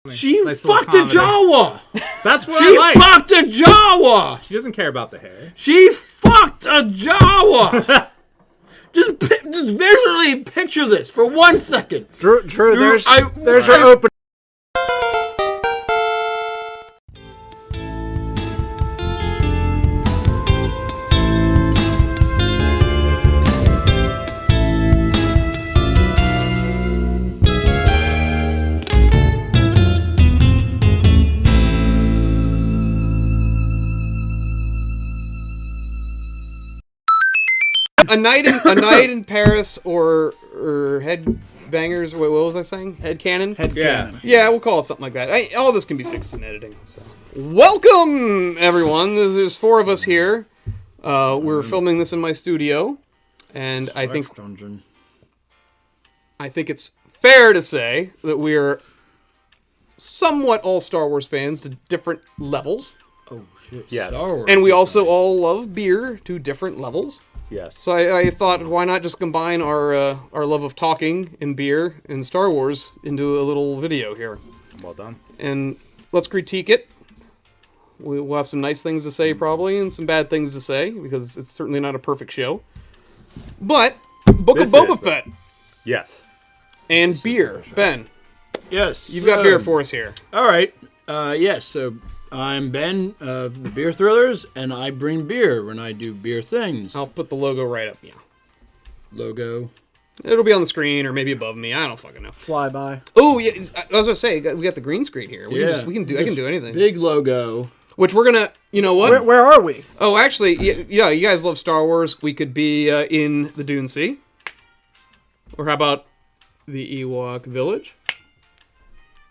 She nice fucked a Jawa. That's what She I like. fucked a Jawa. She doesn't care about the hair. She fucked a Jawa. just visually picture this for 1 second. Drew, there's your open. A night in Paris or headbangers. Wait, what was I saying? Headcanon? Headcanon. Yeah, we'll call it something like that. All this can be fixed in editing. So, welcome everyone. There's 4 of us here. We're filming this in my studio, and I think it's fair to say that we're somewhat all Star Wars fans to different levels. Oh shit! Yes. Star Wars And we also all love beer to different levels. Yes. So I thought, why not just combine our love of talking and beer and Star Wars into a little video here? Well done. And let's critique it. We'll have some nice things to say probably, and some bad things to say, because it's certainly not a perfect show. But, Book of Boba Fett. Yes. And beer. Ben, Yes. you've got beer for us here. All right. Yes. So I'm Ben of the Beer Thrillers, and I bring beer when I do beer things. I'll put the logo right up, yeah. Logo. It'll be on the screen or maybe above me. I don't fucking know. Flyby. Oh, yeah. I was going to say, we got the green screen here. I can do anything. Big logo. Which we're going to, you know what? Where are we? Oh, actually, yeah, you guys love Star Wars. We could be in the Dune Sea. Or how about the Ewok Village?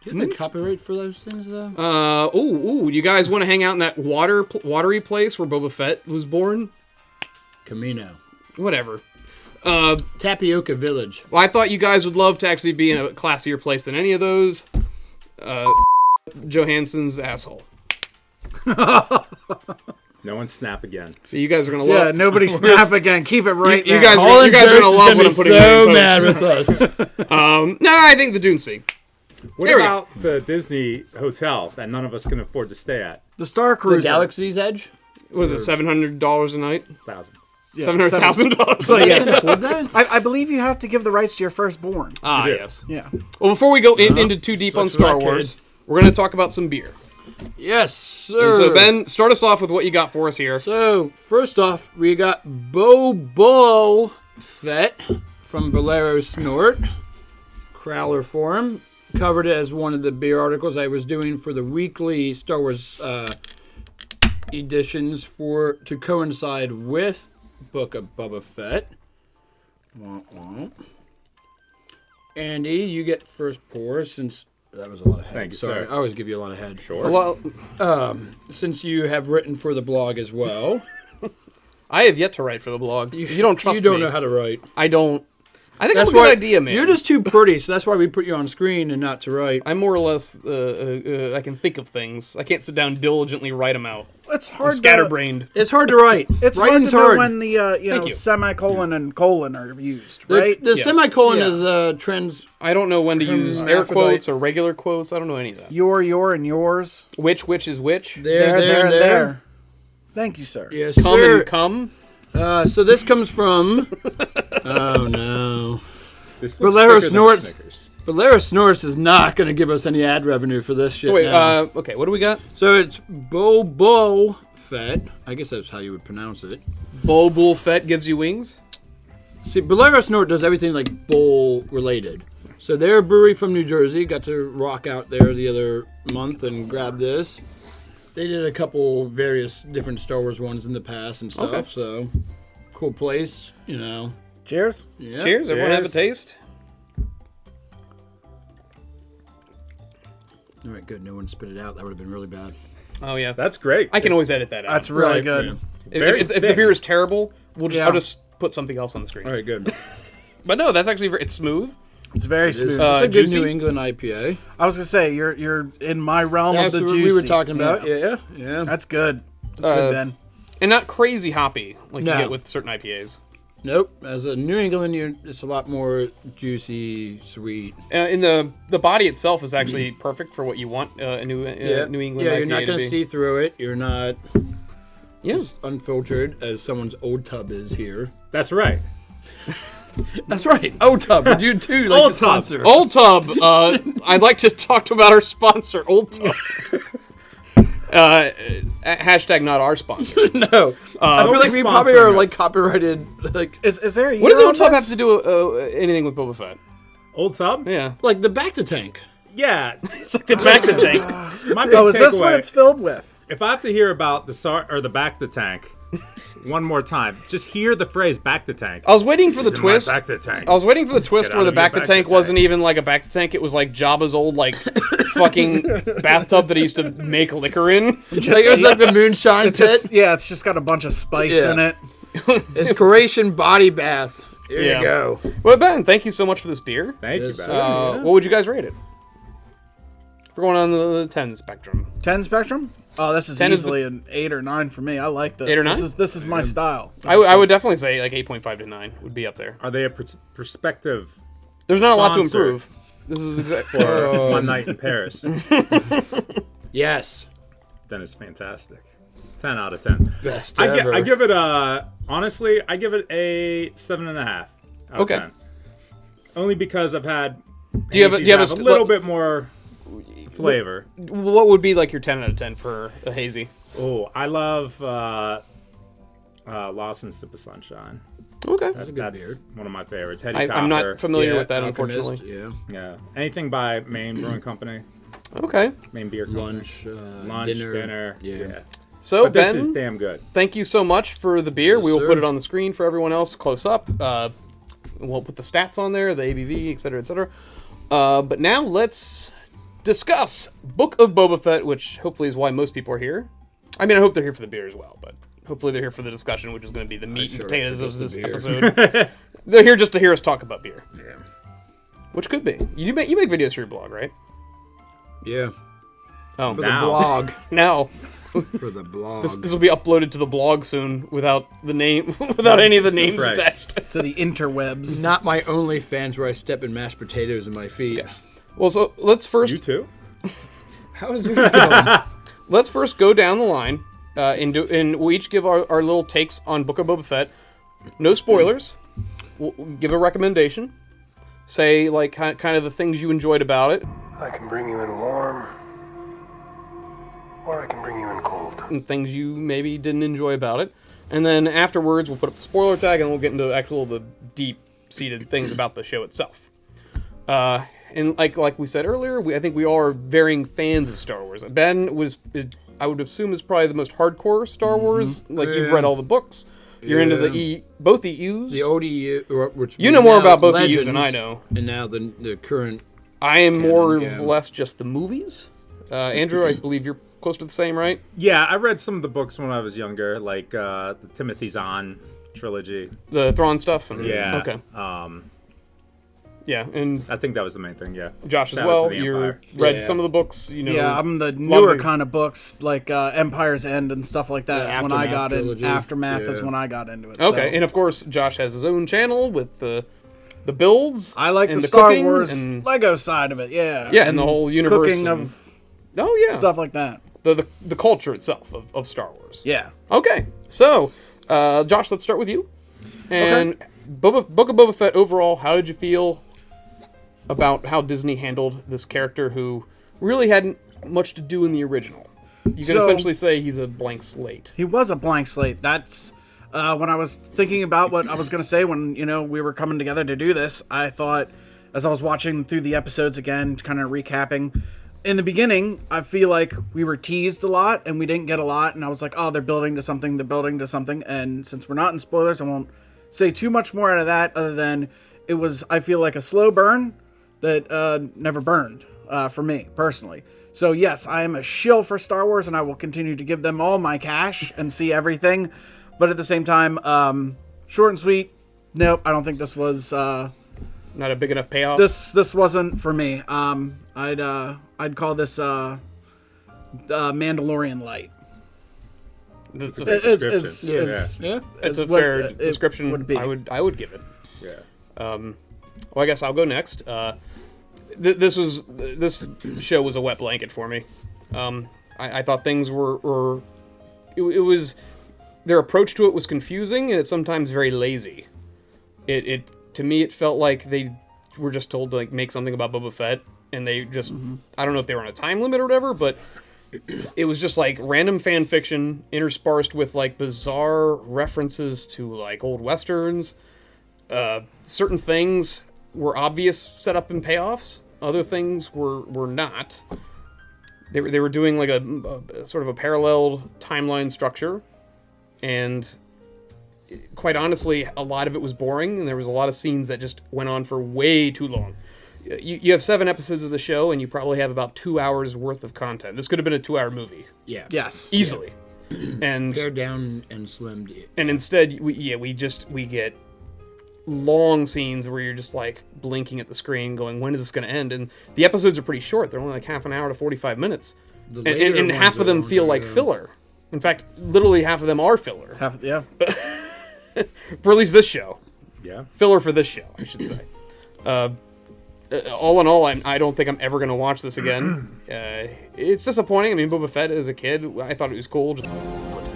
Do you have the copyright for those things, though? You guys want to hang out in that watery place where Boba Fett was born? Camino. Whatever. Tapioca Village. Well, I thought you guys would love to actually be in a classier place than any of those. Johansson's asshole. No one snap again. So you guys are going to love... Yeah, nobody snap again. Keep it right You there. guys are going to love what I'm putting in so post. mad with us. No, I think the Dune Sea. What There we about the Disney hotel that none of us can afford to stay at? The Star The Cruiser. Galaxy's Edge? Was it $700 a night? 1,000. Yeah, $700,000? So, yeah, Afford that? I believe you have to give the rights to your firstborn. Ah, You do. yes. Yeah. Well, before we go into too deep on Such a Star kid. Wars, we're going to talk about some beer. Yes, sir. And so, Ben, start us off with what you got for us here. So, first off, we got Boba Fett from Bolero Snort. Crowler form. Covered it as one of the beer articles I was doing for the weekly Star Wars editions to coincide with Book of Boba Fett. Womp womp. Andy, you get first pour since... That was a lot of head. Thank you, Sorry, sir. I always give you a lot of head. Sure. Well, Since you have written for the blog as well. I have yet to write for the blog. You don't trust me. You don't know how to write. I don't. I think That's that's a why good idea, man. You're just too pretty, so that's why we put you on screen and not to write. I'm more or less, I can think of things. I can't sit down and diligently write them out. It's I'm hard scatterbrained. It's hard to write. It's Writing's hard to know hard. when the Thank you. semicolon and colon are used, right? The Yeah. semicolon Yeah. is trends. I don't know when to use air alphabet. quotes or regular quotes. I don't know any of that. Your, and yours. Which is which? There. Thank you, sir. Yes, Come sir. and come. So this comes from. Oh no. This looks Bolero thicker than Snorts. Snickers. Bolero Snorts is not going to give us any ad revenue for this shit. So wait, now. okay, what do we got? So it's Boba Fett. I guess that's how you would pronounce it. Boba Fett gives you wings? See, Bolero Snort does everything like bowl related. So they're a brewery from New Jersey. Got to rock out there the other month and grab this. They did a couple various different Star Wars ones in the past and stuff. Okay. So cool place, you know. Cheers. Yeah. Cheers, everyone have a Cheers. taste? All right, good. No one spit it out. That would have been really bad. Oh, yeah. That's great. I can always edit that out. That's really Right, good. yeah. If the thick. beer is terrible, Yeah. I'll just put something else on the screen. All right, good. But no, that's actually it's smooth. It's very It's, smooth. it's a good juicy? New England IPA. I was gonna say you're in my realm of That's the what juicy. we were talking about. Yeah. Yeah. That's good. That's good, Ben. And not crazy hoppy like No. you get with certain IPAs. Nope. As a New England, it's a lot more juicy, sweet. In the body itself is actually perfect for what you want a New England Yeah, IPA you're not to going be. to see through it. You're not Yeah. as unfiltered as someone's Old Tub is here. That's right. That's right. Old Tub. Would you too like Old to Tub. sponsor? Old Tub. I'd like to talk about our sponsor, Old Tub. Hashtag not our sponsor. No. I feel like we probably sponsoring are us. like copyrighted. Like Is there a year What does on Old Tub have this? to do anything with Boba Fett? Old Tub? Yeah. like the back to tank. Yeah. It's like the back to tank. My big Oh, is this what takeaway, it's filled with? if I have to hear about the back the tank one more time, just hear the phrase back the tank. I was waiting for the In my twist. back the tank. I was waiting for the twist Get where out the of your back to back tank to wasn't tank. even like a back to tank. It was like Jabba's old like fucking bathtub that he used to make liquor in. Like it was like the moonshine It's pit. just it's just got a bunch of spice Yeah. in it. It's Croatian body bath. Here Yeah. you go. Well, Ben, thank you so much for this beer. Thank Yes, you, sir. Ben. What would you guys rate it? We're going on the 10 spectrum. 10 spectrum? Oh, this is 10 is easily an 8 or 9 for me. I like this. 8 or 9? This is my style. I would definitely say like 8.5 to 9 would be up there. Are they a perspective There's not a lot to Sponsor. improve. This is exactly. for One Night in Paris? Yes. Then it's fantastic. 10 out of 10. Best I ever. give it honestly, I give it a 7.5 out Okay. of 10. Only because I've had Do you have a hazies little bit more flavor. What would be like your 10 out of 10 for a hazy? Oh, I love Lawson's Sip of Sunshine. Okay. That's a good That's beer. one of my favorites. Heady I'm Topper. not familiar Yeah, with that, Alchemist, unfortunately. Yeah. Yeah, anything by Maine Brewing Company, Okay. Maine Beer Company. Lunch, dinner. Yeah. Yeah. So, But this Ben, is damn good. thank you so much for the beer. Yes, We will sir. put it on the screen for everyone else close up. We'll put the stats on there, the ABV, etc., etc. But now let's discuss Book of Boba Fett, which hopefully is why most people are here. I mean, I hope they're here for the beer as well, but hopefully they're here for the discussion, which is going to be the meat sure and potatoes hope of it's this the beer. episode. They're here just to hear us talk about beer, Yeah. which could be. You make videos for your blog, right? Yeah. Oh, For Now. the blog. now. For the blog. This will be uploaded to the blog soon without the name, without any of the names right. attached. To the interwebs. Not my OnlyFans where I step in mashed potatoes in my feet. Well, so let's first You too? How is yours going? let's first go down the line and we'll each give our little takes on Book of Boba Fett. No spoilers. We'll give a recommendation. Say like kind of the things you enjoyed about it I can bring you in warm, or I can bring you in cold. and things you maybe didn't enjoy about it. And then afterwards, we'll put up the spoiler tag and we'll get into the deep-seated things about the show itself. And like we said earlier, I think we all are varying fans of Star Wars. Ben I would assume, is probably the most hardcore Star Wars. Like you've Yeah. read all the books. You're into Yeah. both EUs. The ODU, which You know more now about both Legends, EUs than I know. And now the current. I am more yeah. or less just the movies. Andrew, I believe you're close to the same, right? Yeah, I read some of the books when I was younger, like the Timothy Zahn trilogy. The Thrawn stuff. And, Yeah. Okay. Yeah, and I think that was the main thing. Yeah. Josh as Shadows well. of the You Empire. read Yeah. some of the books. You know. Yeah, I'm the lot of newer the- kind of books, like Empire's End and stuff like that. The Is when I Aftermath got in. trilogy. Aftermath is Yeah. when I got into it. Okay, so. and of course, Josh has his own channel with the builds. I like and the Star cooking Wars and- Lego side of it. Yeah. Yeah, and the whole universe cooking and- of Oh yeah, stuff like that. the culture itself of Star Wars. Yeah. Okay, so Josh, let's start with you. And Book of Boba Fett overall, how did you feel about how Disney handled this character who really hadn't much to do in the original? You can So- essentially say he's a blank slate. He was a blank slate. That's when I was thinking about what I was going to say when, we were coming together to do this. I thought, as I was watching through the episodes again, kind of recapping, in the beginning, I feel like we were teased a lot and we didn't get a lot. And I was like, oh, they're building to something. And since we're not in spoilers, I won't say too much more out of that other than it was, I feel like, a slow burn that never burned for me personally. So yes, I am a shill for Star Wars and I will continue to give them all my cash and see everything. But at the same time, short and sweet. Nope, I don't think this was Not a big enough payoff. this wasn't for me. I'd call this Mandalorian light. That's Good a, description. Yeah. it's a what fair it description. would be. I would give it. Yeah. Well, I guess I'll go next. This show was a wet blanket for me. I thought things were it was their approach to it was confusing, and it's sometimes very lazy. It to me it felt like they were just told to like make something about Boba Fett, and they just I don't know if they were on a time limit or whatever, but it was just like random fan fiction interspersed with like bizarre references to like old westerns. Certain things were obvious setup and payoffs. Other things were not. They were doing like a sort of a parallel timeline structure, and quite honestly, a lot of it was boring, and there was a lot of scenes that just went on for way too long. You have 7 episodes of the show, and you probably have about 2 hours worth of content. This could have been a 2-hour movie. Yeah. Yes. Easily. And Pared down and slimmed. and instead, we get long scenes where you're just like blinking at the screen going, when is this going to end? And the episodes are pretty short. They're only like half an hour to 45 minutes. And half of them feel like filler. In fact, literally half of them are filler. Yeah. For at least this show. Yeah. Filler for this show, I should say. All in all, I don't think I'm ever going to watch this again. It's disappointing. I mean, Boba Fett as a kid, I thought it was cool. Put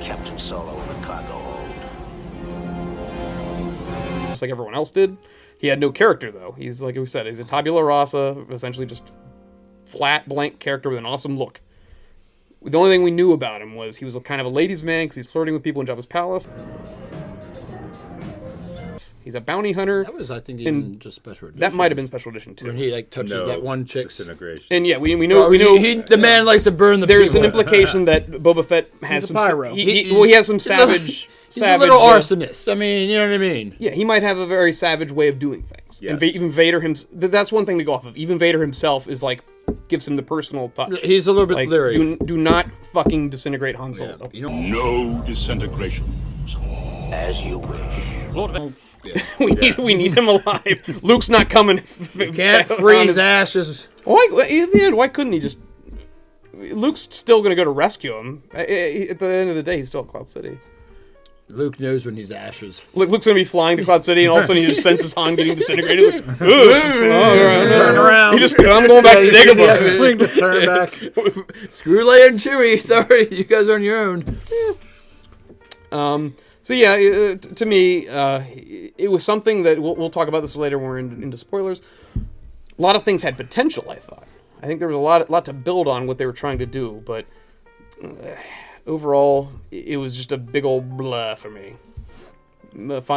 Captain Solo in the cargo hold. Just like everyone else did. He had no character, though. He's, like we said, he's a tabula rasa, essentially just flat, blank character with an awesome look. The only thing we knew about him was he was kind of a ladies' man because he's flirting with people in Jabba's palace. He's a bounty hunter. That was, I think, even just special edition. That might have been special edition, too. When he like touches No, that one chick's. disintegration. And yeah, we know... The man likes to burn the There's an people. implication that Boba Fett has He's a some... pyro. He has some savage... He's a little arsonist. I mean, you know what I mean? Yeah, he might have a very savage way of doing things. Yes. And even Vader himself... That's one thing to go off of. Even Vader himself is like... gives him the personal touch. He's a little bit like, leery. do not fucking disintegrate Han Solo. Yeah, you know, No disintegrations. As you wish. we need him alive. Luke's not coming. can't freeze ashes. Why, in the end, why couldn't he just... Luke's still going to go to rescue him. At the end of the day, he's still at Cloud City. Luke knows when he's ashes. Luke's going to be flying to Cloud City, and all of a sudden he just senses Han getting disintegrated. Like, turn around. I'm going back to You see the Dagobah. X-Wing just turn back. Screw Leia and Chewie. Sorry, you guys are on your own. So yeah, to me, it was something that we'll talk about this later when we're into spoilers. A lot of things had potential, I thought. I think there was a lot to build on what they were trying to do, but overall, it was just a big old blah for me. 5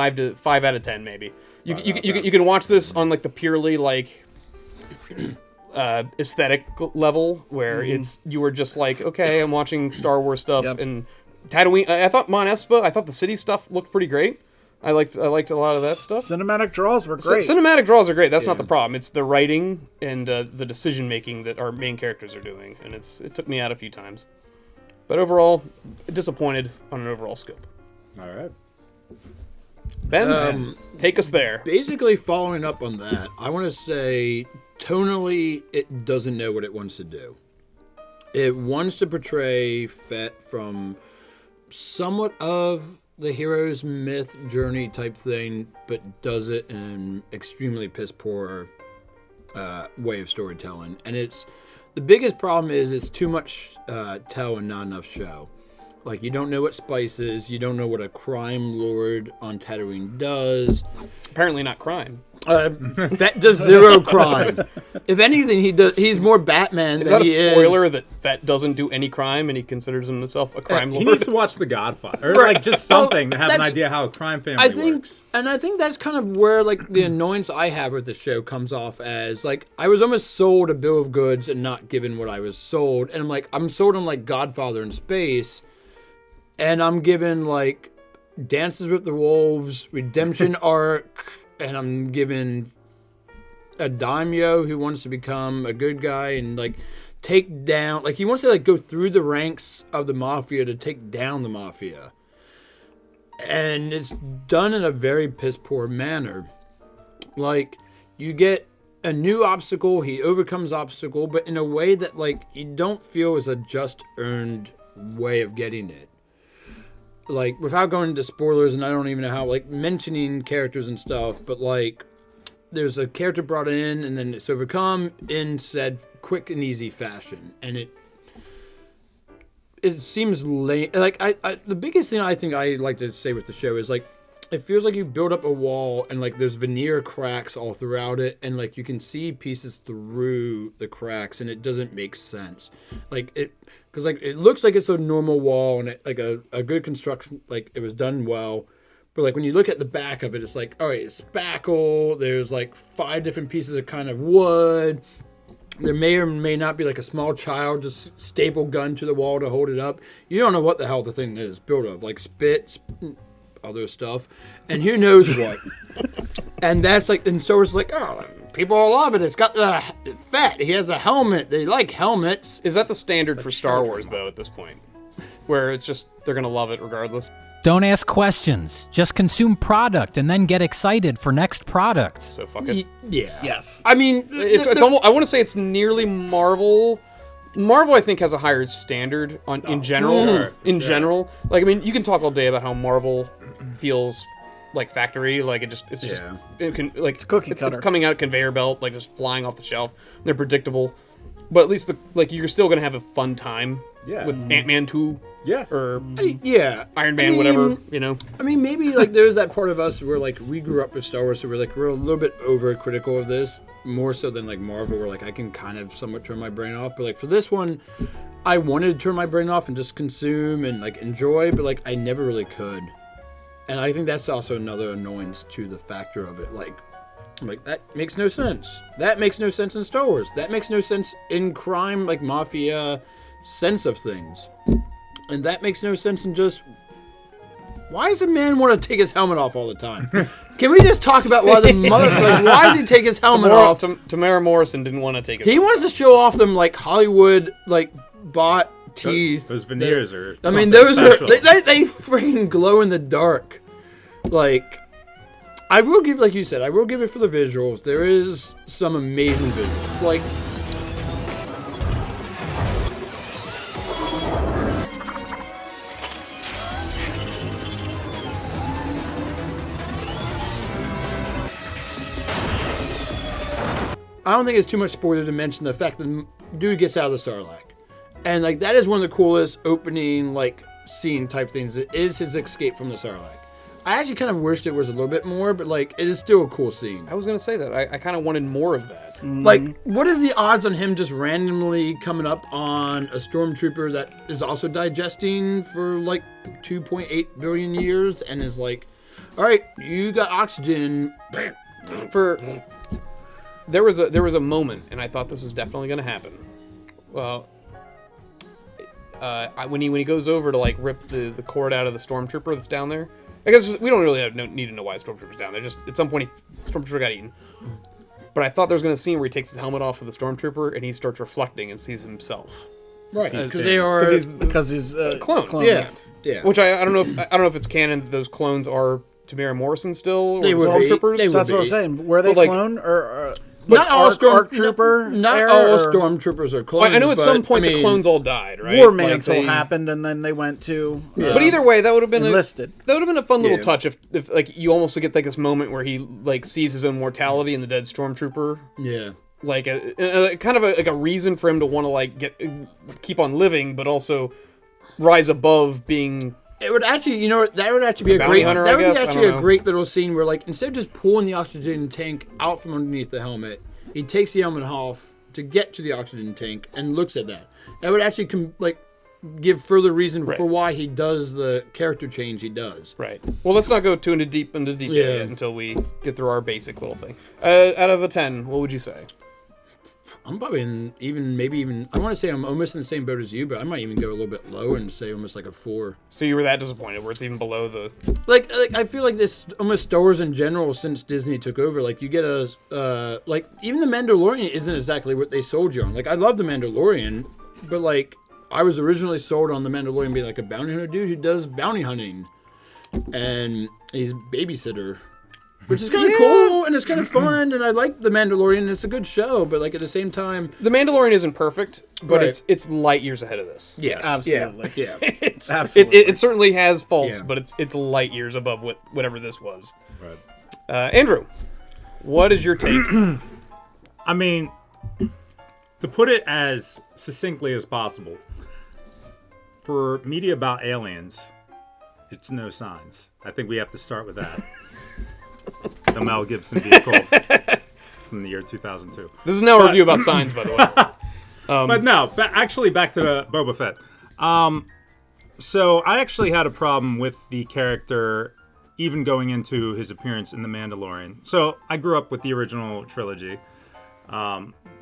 out of 10, maybe. You can watch this on like the purely like aesthetic level, where you were just like, okay, I'm watching Star Wars stuff. Yep. And Tatooine, I thought Mon Espa, I thought the city stuff looked pretty great. I liked a lot of that stuff. Cinematic draws were great. Cinematic draws are great. That's not the problem. It's the writing and the decision making that our main characters are doing, and it took me out a few times. But overall, disappointed on an overall scope. All right. Ben, take us there. Basically, following up on that, I want to say, tonally, it doesn't know what it wants to do. It wants to portray Fett from somewhat of the hero's myth journey type thing, but does it in an extremely piss poor way of storytelling. And the biggest problem is it's too much tell and not enough show. Like, you don't know what Spice is, you don't know what a crime lord on Tatooine does. Apparently not crime. Fett does zero crime. If anything, he's more Batman Is than that he a spoiler is. that Fett doesn't do any crime and he considers himself a crime He lord? needs to watch The Godfather, or Right. like just something to have an That's- idea how a crime family I think, works. and I think that's kind of where like the annoyance I have with the show comes off as like I was almost sold a bill of goods and not given what I was sold, and I'm sold on like Godfather in space, and I'm given like Dances with the Wolves, redemption arc, and I'm given a daimyo who wants to become a good guy and like take down, like he wants to like go through the ranks of the mafia to take down the mafia. And it's done in a very piss poor manner. Like, you get a new obstacle, he overcomes obstacle, but in a way that like you don't feel is a just earned way of getting it. like, without going into spoilers, and I don't even know how, like, mentioning characters and stuff, but, like, there's a character brought in, and then it's overcome in said quick and easy fashion, and it seems lame. Like, I the biggest thing I think I like to say with the show is, like, it feels like you build up a wall and, like, there's veneer cracks all throughout it, and, like, you can see pieces through the cracks, and it doesn't make sense. Like, because, like, it looks like it's a normal wall and like a good construction, like, it was done well. But, like, when you look at the back of it, it's like, all right, it's spackle. There's, like, 5 different pieces of kind of wood. There may or may not be, like, a small child just staple gun to the wall to hold it up. You don't know what the hell the thing is built of. Like, spit, other stuff, and who knows what. And that's, like, in Star Wars, like, oh, people love it. It's got the Fett. He has a helmet. They like helmets. Is that the standard for Star Wars, though, at this point? Where it's just, they're going to love it regardless? Don't ask questions. Just consume product and then get excited for next product. So fuck it. Yeah. Yes. I mean, It's almost, I want to say it's nearly Marvel. Marvel, I think, has a higher standard in general. General, like, I mean, you can talk all day about how Marvel feels like factory, like it's just it's cookie cutter. It's coming out of conveyor belt, like just flying off the shelf. They're predictable, but at least you're still gonna have a fun time with Ant-Man 2. Yeah. Or I Iron Man, mean, whatever, you know. I mean, maybe, like, there's that part of us where, like, we grew up with Star Wars, so we're a little bit over-critical of this, more so than, like, Marvel, where, like, I can kind of somewhat turn my brain off. But, like, for this one, I wanted to turn my brain off and just consume and, like, enjoy, but, like, I never really could. And I think that's also another annoyance to the factor of it. Like, that makes no sense. That makes no sense in Star Wars. That makes no sense in crime, like, mafia sense of things. And that makes no sense in just... Why does a man want to take his helmet off all the time? Can we just talk about why the mother... Like, why does he take his helmet off? Tamara Morrison didn't want to take it. He wants to show off them, like, Hollywood, like, bought teeth. Those veneers are... I mean, those special. are... They freaking glow in the dark. Like... I will give, like you said, I will give it for the visuals. There is some amazing visuals. Like... I don't think it's too much spoiler to mention the fact that the dude gets out of the Sarlacc. And, like, that is one of the coolest opening, like, scene type things. It is his escape from the Sarlacc. I actually kind of wished it was a little bit more, but, like, it is still a cool scene. I was going to say that. I kind of wanted more of that. Like, what is the odds on him just randomly coming up on a stormtrooper that is also digesting for, like, 2.8 billion years and is like, all right, you got oxygen. There was a moment, and I thought this was definitely going to happen. Well, when he goes over to, like, rip the cord out of the stormtrooper that's down there. I guess we don't really need to know why stormtrooper's down there. Just at some point, stormtrooper got eaten. But I thought there was going to be a scene where he takes his helmet off of the stormtrooper and he starts reflecting and sees himself. Right, because he's a clone. Yeah. Which I don't know if it's canon that those clones are Tamara Morrison still, or They would be. stormtroopers. They would That's what I'm saying. Were they But, like, clone or Not all stormtroopers? Not all stormtroopers are clones. I know at some point I mean, the clones all died, right? War Like, Mantle they- happened, and then they went to. But either way, that would have been enlisted. That would have been a fun little Yeah. touch if like you almost get like this moment where he like sees his own mortality in the dead stormtrooper, Yeah. like a kind of like a reason for him to want to like keep on living, but also rise above being. It would actually, you know, that would actually be a bounty great. hunter, That I would guess? be I actually don't a know. great little scene where, like, instead of just pulling the oxygen tank out from underneath the helmet, he takes the helmet off to get to the oxygen tank and looks at that. That would actually give further reason for why he does the character change he does. Right. Well, let's not go too into detail Yeah. yet until we get through our basic little thing. Out of a 10, what would you say? I'm probably I want to say I'm almost in the same boat as you, but I might even go a little bit lower and say almost like a 4. So you were that disappointed where it's even below the... Like I feel like this almost Star Wars in general since Disney took over. Like you get like even the Mandalorian isn't exactly what they sold you on. Like I love the Mandalorian, but like I was originally sold on the Mandalorian being like a bounty hunter dude who does bounty hunting, and he's babysitter. which is kind of cool and it's kind of fun. And I like The Mandalorian. It's a good show, but like at the same time, The Mandalorian isn't perfect, but Right. it's light years ahead of this. yes, Absolutely. yeah. Absolutely. It certainly has faults, Yeah. but it's light years above whatever this was. Right. Andrew, what is your take? I mean, to put it as succinctly as possible, for media about aliens, it's no signs. I think we have to start with that. The Mel Gibson vehicle from the year 2002. This is now a review about signs, by the way. But no, actually back to Boba Fett. So I actually had a problem with the character even going into his appearance in The Mandalorian. So I grew up with the original trilogy.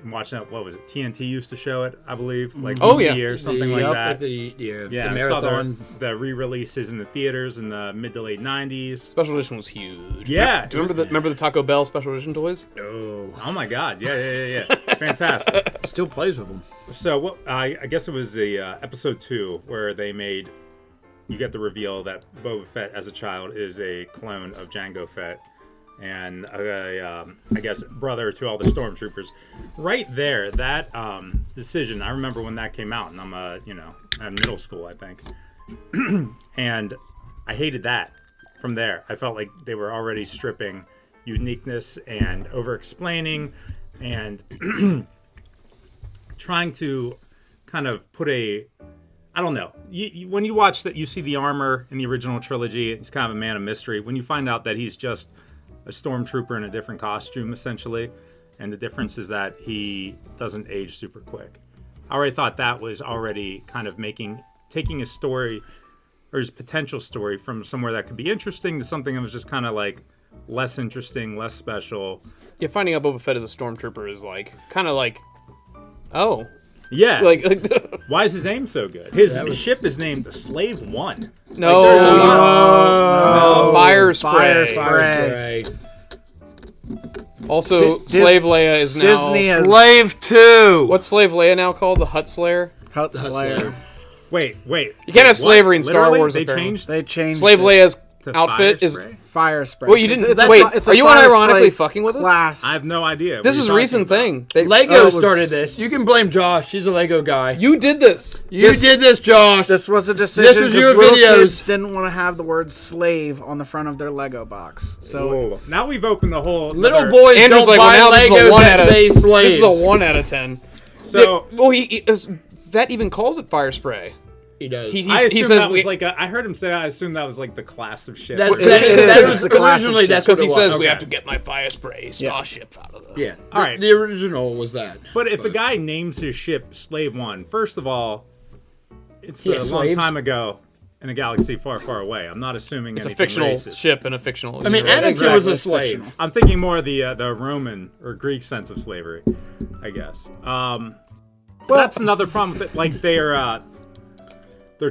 Watching it, what was it? TNT used to show it, I believe, like once a year, something like that. The Yeah, I saw marathon. the re-releases in the theaters in the mid to late 90s. Special edition was huge. Yeah. Do you remember the Taco Bell special edition toys? Oh my God. Yeah. Fantastic. Still plays with them. So what? I guess it was the episode 2 where they made, you get the reveal that Boba Fett as a child is a clone of Jango Fett. And I guess brother to all the stormtroopers. Right there, that decision. I remember when that came out, and I'm in middle school, I think, and I hated that. From there, I felt like they were already stripping uniqueness and over-explaining, and trying to kind of put a. I don't know. When you watch that, you see the armor in the original trilogy. He's kind of a man of mystery. When you find out that he's just a stormtrooper in a different costume, essentially, and the difference is that he doesn't age super quick. I already thought that was already kind of taking his story, or his potential story, from somewhere that could be interesting to something that was just kind of like less interesting, less special. Yeah, finding out Boba Fett as a stormtrooper is kind of like, oh. Yeah. Like why is his aim so good? His ship is named the Slave One. No. Fire spray. Fire spray. Also, Slave Leia is now... Disney has Slave 2. What's Slave Leia now called? The Hutt Slayer? Hutt Slayer. Wait. You can't have slavery in Star Literally? Wars, They apparently. changed Slave it. Leia's to outfit fire is... spray? Fire spray. Well, you didn't... It's wait, it's a are you fire unironically spray fucking with us? class. I have no idea. This is What are you recent talking thing. Lego was- started this. You can blame Josh. He's a Lego guy. You did this. You did this, Josh. This was a decision. This was 'cause your little videos. kids didn't want to have the word slave on the front of their Lego box. So Whoa. Now we've opened the whole... Little other- boys Andrew's don't like, buy well, now this is a Legos 1 that out of... say slaves. This is a 1 out of 10. So... Well, Vet even calls it fire spray. He does. He I says assume that we... was like I heard him say. I assume that was like the class of shit. That's, It is. was It's a class of originally shit. that's what Because he it was. says we Okay. have to get my fire spray starship out of the... Yeah. All right. The original was that. But if a guy names his ship Slave One, first of all, it's Yeah, a long slaves. time ago in a galaxy far, far away. I'm not assuming It's a anything fictional racist. ship and a fictional... I mean, universe. Anakin was a It's slave. fictional. I'm thinking more of the Roman or Greek sense of slavery, I guess. That's another problem. Like they're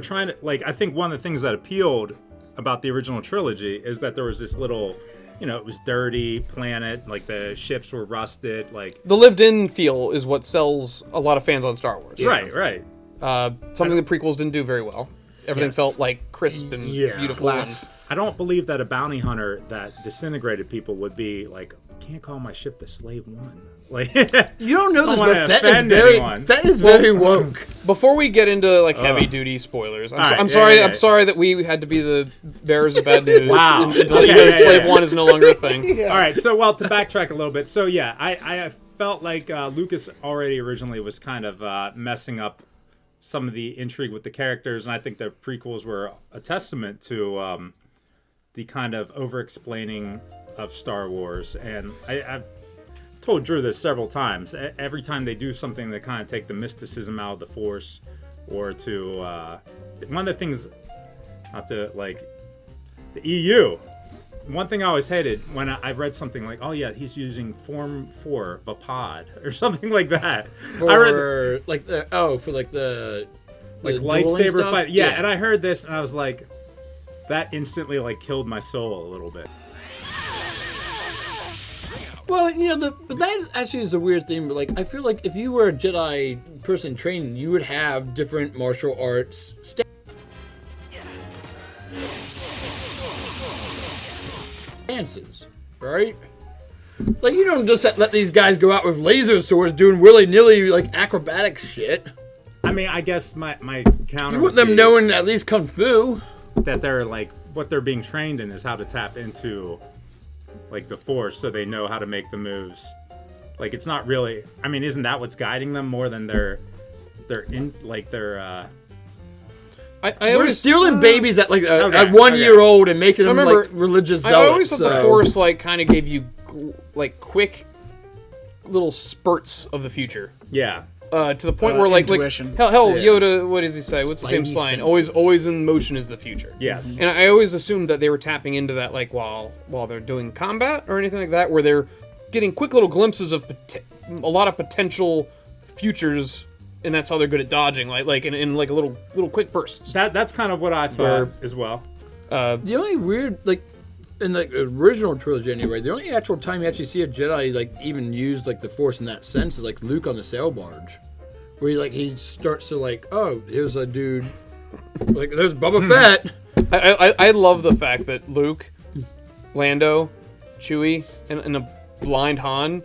trying to, like, I think one of the things that appealed about the original trilogy is that there was this little, it was dirty planet, like the ships were rusted, like... The lived-in feel is what sells a lot of fans on Star Wars. Right. Something the prequels didn't do very well. Everything Yes. felt like crisp and beautiful. class. I don't believe that a bounty hunter that disintegrated people would be like, can't call my ship the Slave One. Like, You don't know I this, don't but wanna Fett is offend very anyone. very woke. Before we get into heavy-duty spoilers, right, I'm yeah, sorry. yeah, I'm yeah. sorry that we had to be the bearers of bad news. Wow. And to let you Okay, know that yeah, Slave yeah. One is no longer a thing. All right, so to backtrack a little bit, so yeah, I felt like Lucas already originally was kind of messing up some of the intrigue with the characters, and I think the prequels were a testament to the kind of over-explaining of Star Wars. And I've told Drew this several times. Every time they do something to kind of take the mysticism out of the Force, or to one of the things, not to like the EU. One thing I always hated when I read something like, oh yeah, he's using Form 4 of a pod or something like that. I read For the dueling lightsaber stuff? fight. Yeah, and I heard this and I was like, that instantly like killed my soul a little bit. Well, but that actually is a weird thing. But like, I feel like if you were a Jedi person training, you would have different martial arts stances. right? Like, you don't just let these guys go out with laser swords doing willy-nilly, like, acrobatic shit. I mean, I guess my counter. You want them knowing at least kung fu. That they're like what they're being trained in is how to tap into, like, the force, so they know how to make the moves. Like, it's not really. I mean, isn't that what's guiding them more than their I We're always stealing babies at like Okay, at 1 year okay. old and making them Remember, like religious I zealots. always thought the Force like kind of gave you like quick little spurts of the future. yeah. To the point where like intuition. hell Yeah. Yoda, what does he say? What's his famous Spidey line? senses. Always in motion is the future. Yes. And I always assumed that they were tapping into that like while they're doing combat or anything like that, where they're getting quick little glimpses of a lot of potential futures, and that's how they're good at dodging, like in like a little quick bursts. That's kind of what I thought as well. The only weird, like, in the original trilogy anyway, the only actual time you actually see a Jedi like even use like the Force in that sense is like Luke on the sail barge, where he starts to like, oh, here's a dude, like there's Boba Fett. I love the fact that Luke, Lando, Chewie, and a blind Han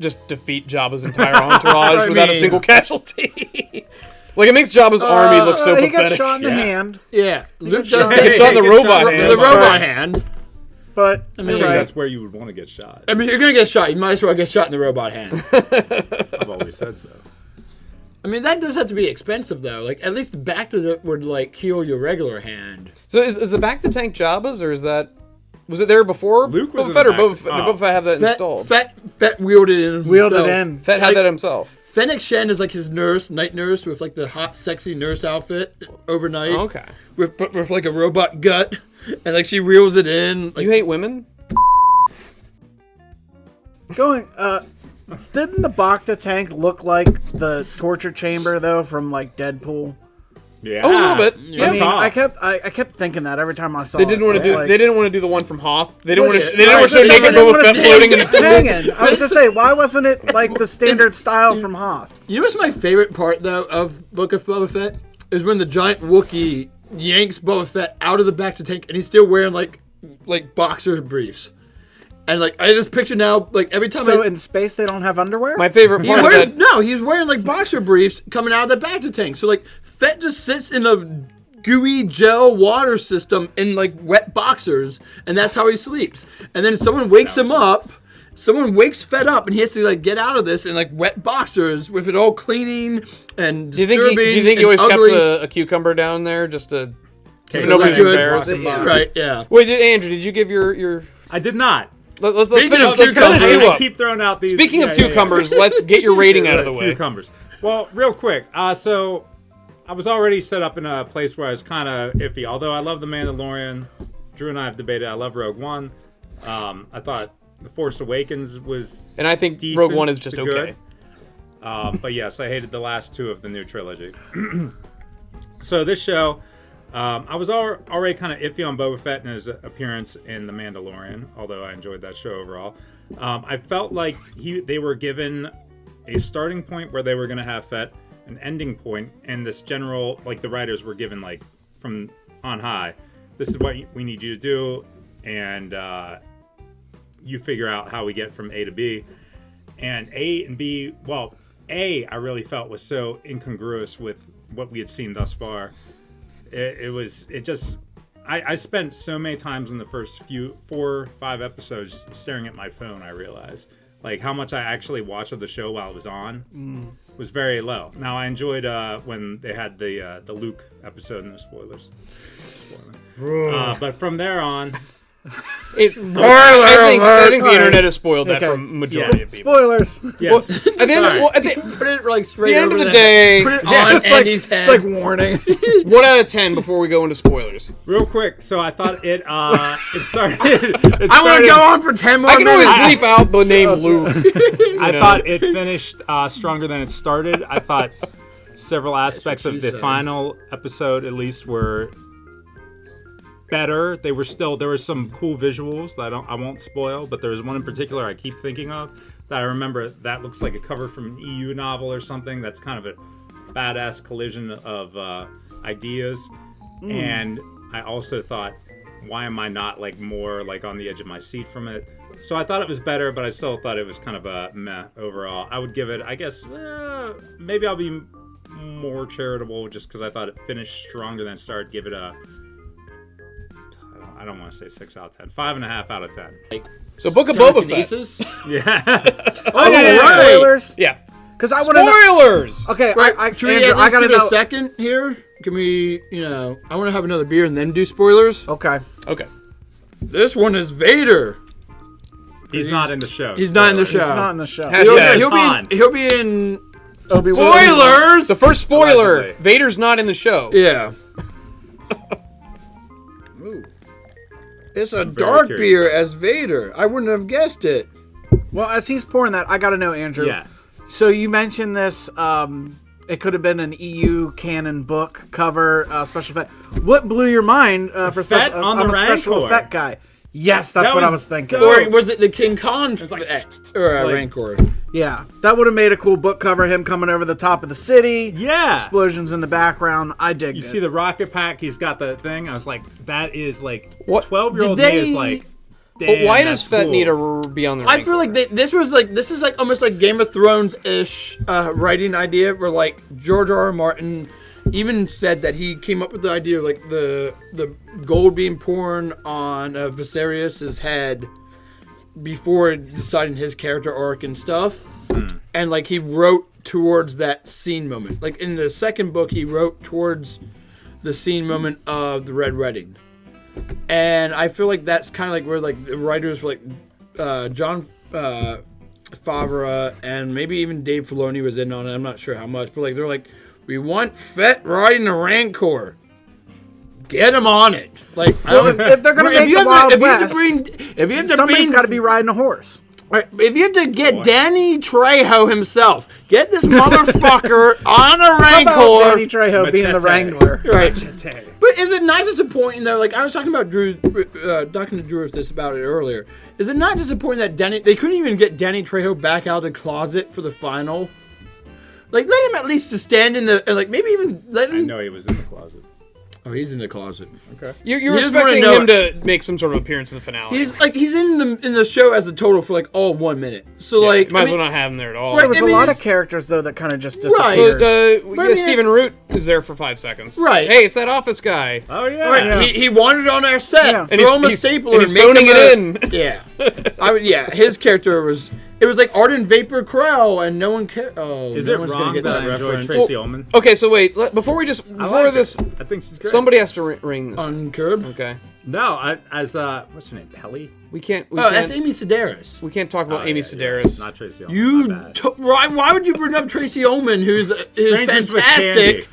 just defeat Jabba's entire entourage without a mean- single casualty. Like, it makes Jabba's army look so he pathetic. got shot in the hand, Yeah, Luke shot- does he Get shot in the robot hand. the robot hand. but I you're think right. that's where you would want to get shot. I mean, if you're gonna get shot, you might as well get shot in the robot hand. I've always said so. I mean, that does have to be expensive though. Like, at least the back to it would like heal your regular hand. So is the back to tank Jabba's, or was it there before Luke was Boba in Fett, the or back. Boba Fett? Oh. Boba Fett have that installed? Fett wielded it in. Wheeled it himself. in. Fett had that himself. Fennec Shen is like his nurse, night nurse, with like the hot, sexy nurse outfit overnight. Oh, okay. With like a robot gut, and like she reels it in. Like, You hate women? Didn't the Bacta tank look like the torture chamber though from like Deadpool? Yeah. Oh, a little bit. Yeah. I mean, Tom. I kept thinking that every time I saw They didn't want to do. Like, they didn't want to do the one from Hoth. They didn't want to. Bullshit. They didn't want to show I naked didn't Boba wanna Fett see floating in it a hanging. I was gonna say, why wasn't it like the standard style from Hoth? you know what's my favorite part though of Book of Boba Fett is when the giant Wookiee yanks Boba Fett out of the back to tank, and he's still wearing like boxer briefs. And like I just picture now, like every time So in space they don't have underwear? My favorite he part of wears, that. no, he's wearing like boxer briefs coming out of the back to tank. So like Fett just sits in a gooey gel water system in like wet boxers, and that's how he sleeps. And then someone wakes him up. Someone wakes Fett up, and he has to like get out of this in like wet boxers with it all cleaning and Do you disturbing. think he and always ugly. kept a cucumber down there just to? So Okay, nobody's Good. embarrassed. Yeah, right? Yeah. Wait, Andrew, did you give your? I did not. Let's Speaking finish. of Let's finish cucumbers, you I up. keep throwing out these. Speaking of yeah, yeah. cucumbers, let's get your rating out of the way. Cucumbers. Well, real quick. So I was already set up in a place where I was kind of iffy. Although I love The Mandalorian, Drew and I have debated. I love Rogue One. I thought The Force Awakens was And I think decent Rogue One is just to okay. good. But yes, I hated the last two of the new trilogy. So this show, I was already kind of iffy on Boba Fett and his appearance in The Mandalorian, although I enjoyed that show overall. I felt like they were given a starting point where they were going to have Fett, an ending point, and this general, like the writers were given like from on high, this is what we need you to do, and you figure out how we get from A to B. And A and B, well, A I really felt was so incongruous with what we had seen thus far. I spent so many times in the first 4 or 5 episodes staring at my phone. I realized like how much I actually watched of the show while it was on was very low. Now I enjoyed when they had the Luke episode, no spoilers. But from there on, I think the internet has spoiled that Okay. for majority of people. Spoilers. yes, At the end, sorry. at the Put it like straight end over of the there. day, Put it on It's like Andy's head. it's like warning. 1 out of 10 before we go into spoilers. Real quick, so I thought it started. I want to go on for 10 more I can always minutes. bleep out the name Luke. I thought it finished stronger than it started. I thought several aspects of she the said. final episode, at least, were better. There were some cool visuals that I won't spoil, but there was one in particular I keep thinking of that I remember that looks like a cover from an EU novel or something. That's kind of a badass collision of ideas. And I also thought why am I not like more like on the edge of my seat from it? So I thought it was better, but I still thought it was kind of a meh overall. I would give it, I guess, maybe I'll be more charitable just because I thought it finished stronger than it started. Give it a, I don't want to say 6 out of 10, 5.5 out of 10. So Book of Boba Fett. Yeah. Oh, yeah. right. Spoilers. Yeah. Because I want to. Spoilers. Okay, Right, should we Andrew, at least gotta give it know. a second here? Can we, I want to have another beer and then do spoilers. Okay. Okay. This one is Vader. He's not in the show. He's not in the show. He's not in the show. Hashtag He'll be in Obi-Wan. spoilers. The first spoiler: Allegedly. Vader's not in the show. Yeah. Ooh. It's a very dark curious beer about as Vader. I wouldn't have guessed it. Well, as he's pouring that, I got to know, Andrew. Yeah. So you mentioned this. It could have been an EU canon book cover special effect. What blew your mind for Fett special? on I'm the a special Rancor. effect guy. Yes, that's That what I was was thinking. dope. Or was it the King Khan like, or like- Rancor? Yeah, that would have made a cool book cover. Him coming over the top of the city. Yeah. Explosions in the background. I dig You it. see the rocket pack, he's got the thing. I was like, that is like, What- 12-year-old Did me is they- like, But damn, why that's does Fett cool. need to be on the? I feel like this is like almost like Game of Thrones ish writing idea, where like George R.R. Martin even said that he came up with the idea of like the gold being poured on Viserys's head before deciding his character arc and stuff, and like he wrote towards that scene moment. Like in the second book, he wrote towards the scene moment of the Red Wedding. And I feel like that's kind of like where like the writers like John Favreau and maybe even Dave Filoni was in on it. I'm not sure how much, but like they're like, we want Fett riding a Rancor. Get him on it. Like, well, if they're gonna make the Wild West, if you have to somebody's bring, got to be riding a horse. right, if you have to get Danny Trejo himself, get this motherfucker on a How about Danny Rancor. Trejo being the Machete. Wrangler? Right. But is it not disappointing though? Like I was talking about talking to Drew with this about it earlier. Is it not disappointing that they couldn't even get Danny Trejo back out of the closet for the final? Like let him at least to stand in the like maybe even let I him. know he was in the closet. Oh, he's in the closet. Okay. You're You just wanna expecting know him to make some sort of appearance in the finale. He's in the show as a total for like all of 1 minute. So like Might I as mean, well not have him there at all. Right, There was I a mean, lot it's- of characters though that kind of just Right. disappeared. But, But I mean, Stephen Root is there for 5 seconds. Right. Hey, it's that office guy. Oh, yeah. Right, he wandered on our set, Yeah. throw And him a he's- stapler, and he's make phoning him it in. Yeah, his character was. It was like Arden Vapor Krell, and no one cared. Oh, Is no it one's wrong gonna get that this I enjoy reference. Tracy Ullman? Okay, so wait. Before I before like this, it. I think she's great. somebody has to ring this. On Curb. Okay. No, as what's her name? Pelly? We can't. Oh, that's Amy Sedaris. We can't talk about Oh, Amy yeah, Sedaris. Not Tracy Ullman. my bad. Why would you bring up Tracy Ullman, who's Strangers with fantastic? Candy.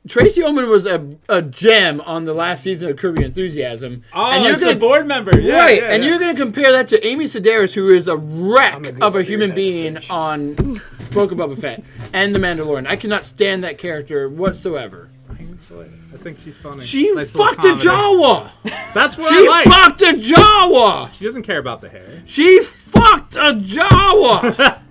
Tracy Ullman was a gem on the last season of Curb Your Enthusiasm. Oh, and you're it's gonna, the board member. Yeah, right, yeah, and yeah. you're going to compare that to Amy Sedaris, who is a wreck of a human being on Book of Boba Fett and The Mandalorian. I cannot stand that character whatsoever. I think she's funny. She Nice little fucked a comedy. Jawa. That's what She I like. fucked a Jawa. She doesn't care about the hair. She fucked a Jawa.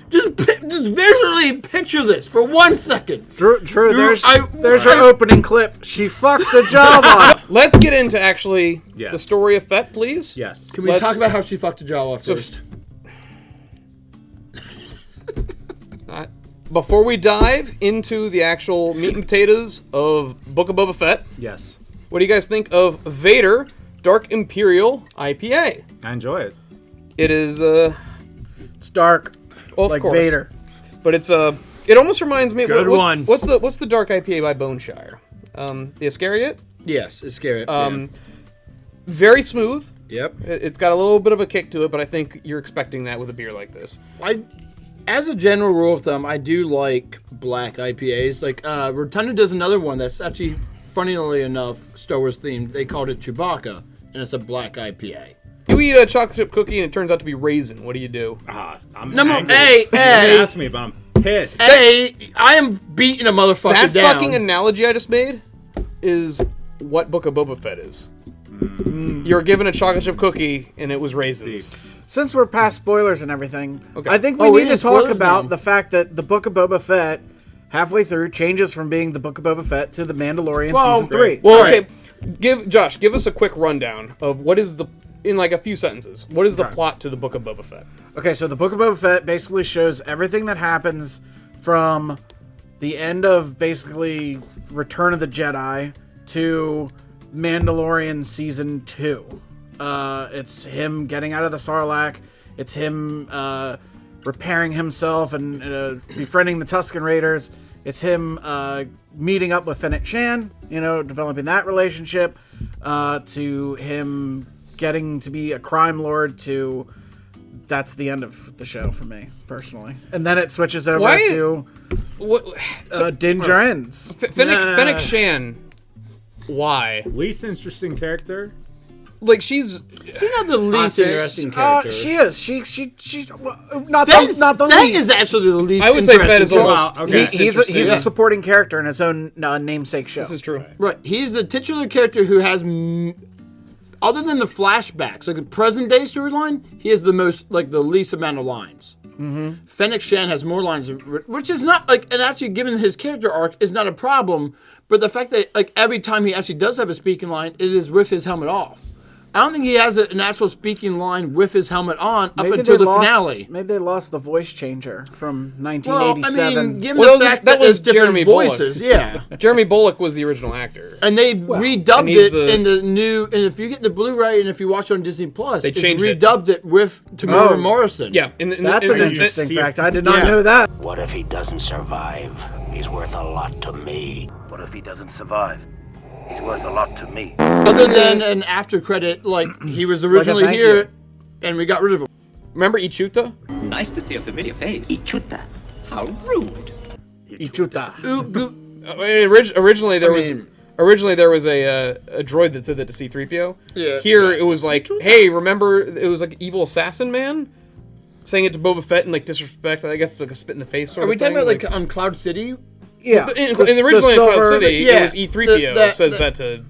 Just visually picture this for 1 second. Drew, there's I- your opening clip. She fucked the Java. Let's get into actually Yeah. the story of Fett, please. Yes. Can we Let's- talk about how she fucked a Jawa So- first? Before we dive into the actual meat and potatoes of Book of Boba Fett, Yes. what do you guys think of Vader Dark Imperial IPA? I enjoy it. It is, It's dark, well, of like course, Vader. but it's it almost reminds me. Good one. What's the dark IPA by Boneshire? The Iscariot. Yes, it's scary. Very smooth. Yep. It's got a little bit of a kick to it, but I think you're expecting that with a beer like this. As a general rule of thumb, I do like black IPAs. Like Rotunda does another one that's actually, funnily enough, Star Wars themed. They called it Chewbacca, and it's a black IPA. You eat a chocolate chip cookie and it turns out to be raisin. What do you do? I'm Number angry. A, You A. asked me, but I'm pissed. Hey, I am beating a motherfucker That down. fucking analogy I just made is what Book of Boba Fett is. You're given a chocolate chip cookie and it was raisins. Since we're past spoilers and everything, Okay. I think Oh, we we need need to talk spoilers about now. the fact that the Book of Boba Fett, halfway through, changes from being the Book of Boba Fett to the Mandalorian Well, season 3. Well, All right. okay. give us a quick rundown of what is in like a few sentences. What is the plot to the Book of Boba Fett? Okay, so the Book of Boba Fett basically shows everything that happens from the end of basically Return of the Jedi to Mandalorian Season 2. It's him getting out of the Sarlacc. It's him repairing himself and befriending the Tusken Raiders. It's him meeting up with Fennec Shan, developing that relationship, to him getting to be a crime lord, to... That's the end of the show for me, personally. And then it switches over to Din Djarin's. Fennec Shan. Why? Least interesting character. Like she's not the least interesting character. She is. She not the least. That is actually the least. I would say Fett is almost. He's a supporting character in his own namesake show. This is true. Right. He's the titular character who has, other than the flashbacks, like the present day storyline, he has the least amount of lines. Mm-hmm. Fennec Shan has more lines, which is not and actually given his character arc is not a problem. But the fact that every time he actually does have a speaking line, it is with his helmet off. I don't think he has an actual speaking line with his helmet on until the finale. Maybe they lost the voice changer from 1987. Well, I mean, given the fact that was different Jeremy voices, Bullock. yeah. Jeremy Bullock was the original actor. And they redubbed it in the new... And if you get the Blu-ray and if you watch it on Disney+, Plus, it's redubbed it with Tamara Morrison. Yeah. That's an interesting fact. I did not know that. What if he doesn't survive? He's worth a lot to me. What if he doesn't survive? He's worth a lot to me. Other than an after credit, he was originally here, and we got rid of him. Remember Ichuta? Nice to see a familiar face. Ichuta. How rude. Ichuta. Originally there was a droid that said that to C-3PO. Yeah. Here it was like, hey, remember it was like evil assassin man saying it to Boba Fett in disrespect. I guess it's like a spit in the face sort of thing. Are we talking about on Cloud City? Yeah. In originally in Cloud City, it was E-3PO says that to...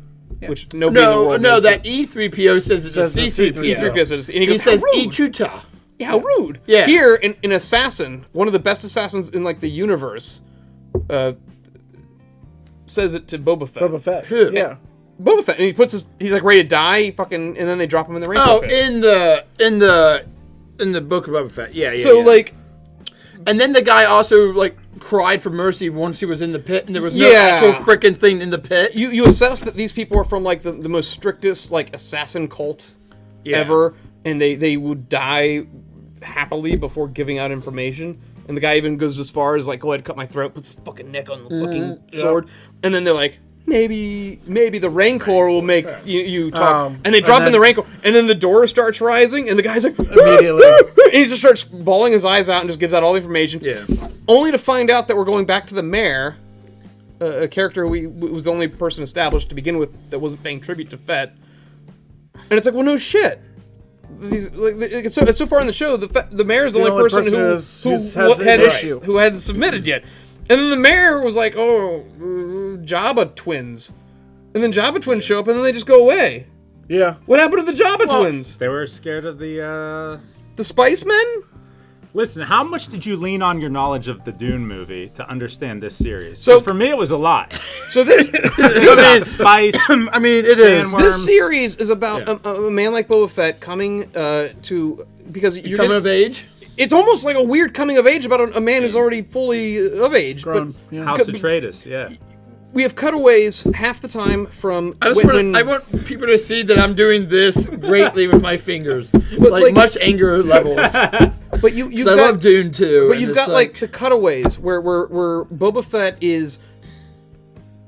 Which nobody in the world knows. No, that E-3PO says it's a C-3PO. E-3PO says and he says Ichuta. Yeah, how rude. Yeah. Here, an assassin, one of the best assassins in the universe, says it to Boba Fett. Boba Fett. Who? Yeah. Boba Fett, and he's ready to die, and then they drop him in the rainbow pit. In the Book of Boba Fett. Yeah. So and then the guy also cried for mercy once he was in the pit, and there was no actual freaking thing in the pit. You assess that these people are from the most strictest assassin cult ever, and they would die happily before giving out information. And the guy even goes as far as go ahead, cut my throat, puts his fucking neck on the fucking sword, and then they're like, maybe the Rancor will make you talk. And they drop in the Rancor, and then the door starts rising, and the guy's like, immediately. And he just starts bawling his eyes out and just gives out all the information. Yeah. Only to find out that we're going back to the mayor, a character who was the only person established to begin with that wasn't paying tribute to Fett. And it's like, well, no shit. It's so far in the show, the mayor is the only person who hadn't submitted yet. And then the mayor was like, oh, Jabba twins. And then Jabba twins show up, and then they just go away. Yeah. What happened to the Jabba twins? They were scared of the Spice Men? Listen, how much did you lean on your knowledge of the Dune movie to understand this series? So 'cause for me, it was a lot. So this spice. I mean, it is. This series is about a man like Boba Fett coming because you're coming of age. It's almost like a weird coming of age about a man who's already fully of age. Grown, but House Atreides, yeah. We have cutaways half the time from. I want people to see that I'm doing this greatly with my fingers, much anger levels. But you've got, I love Dune too. But you've got the cutaways where Boba Fett is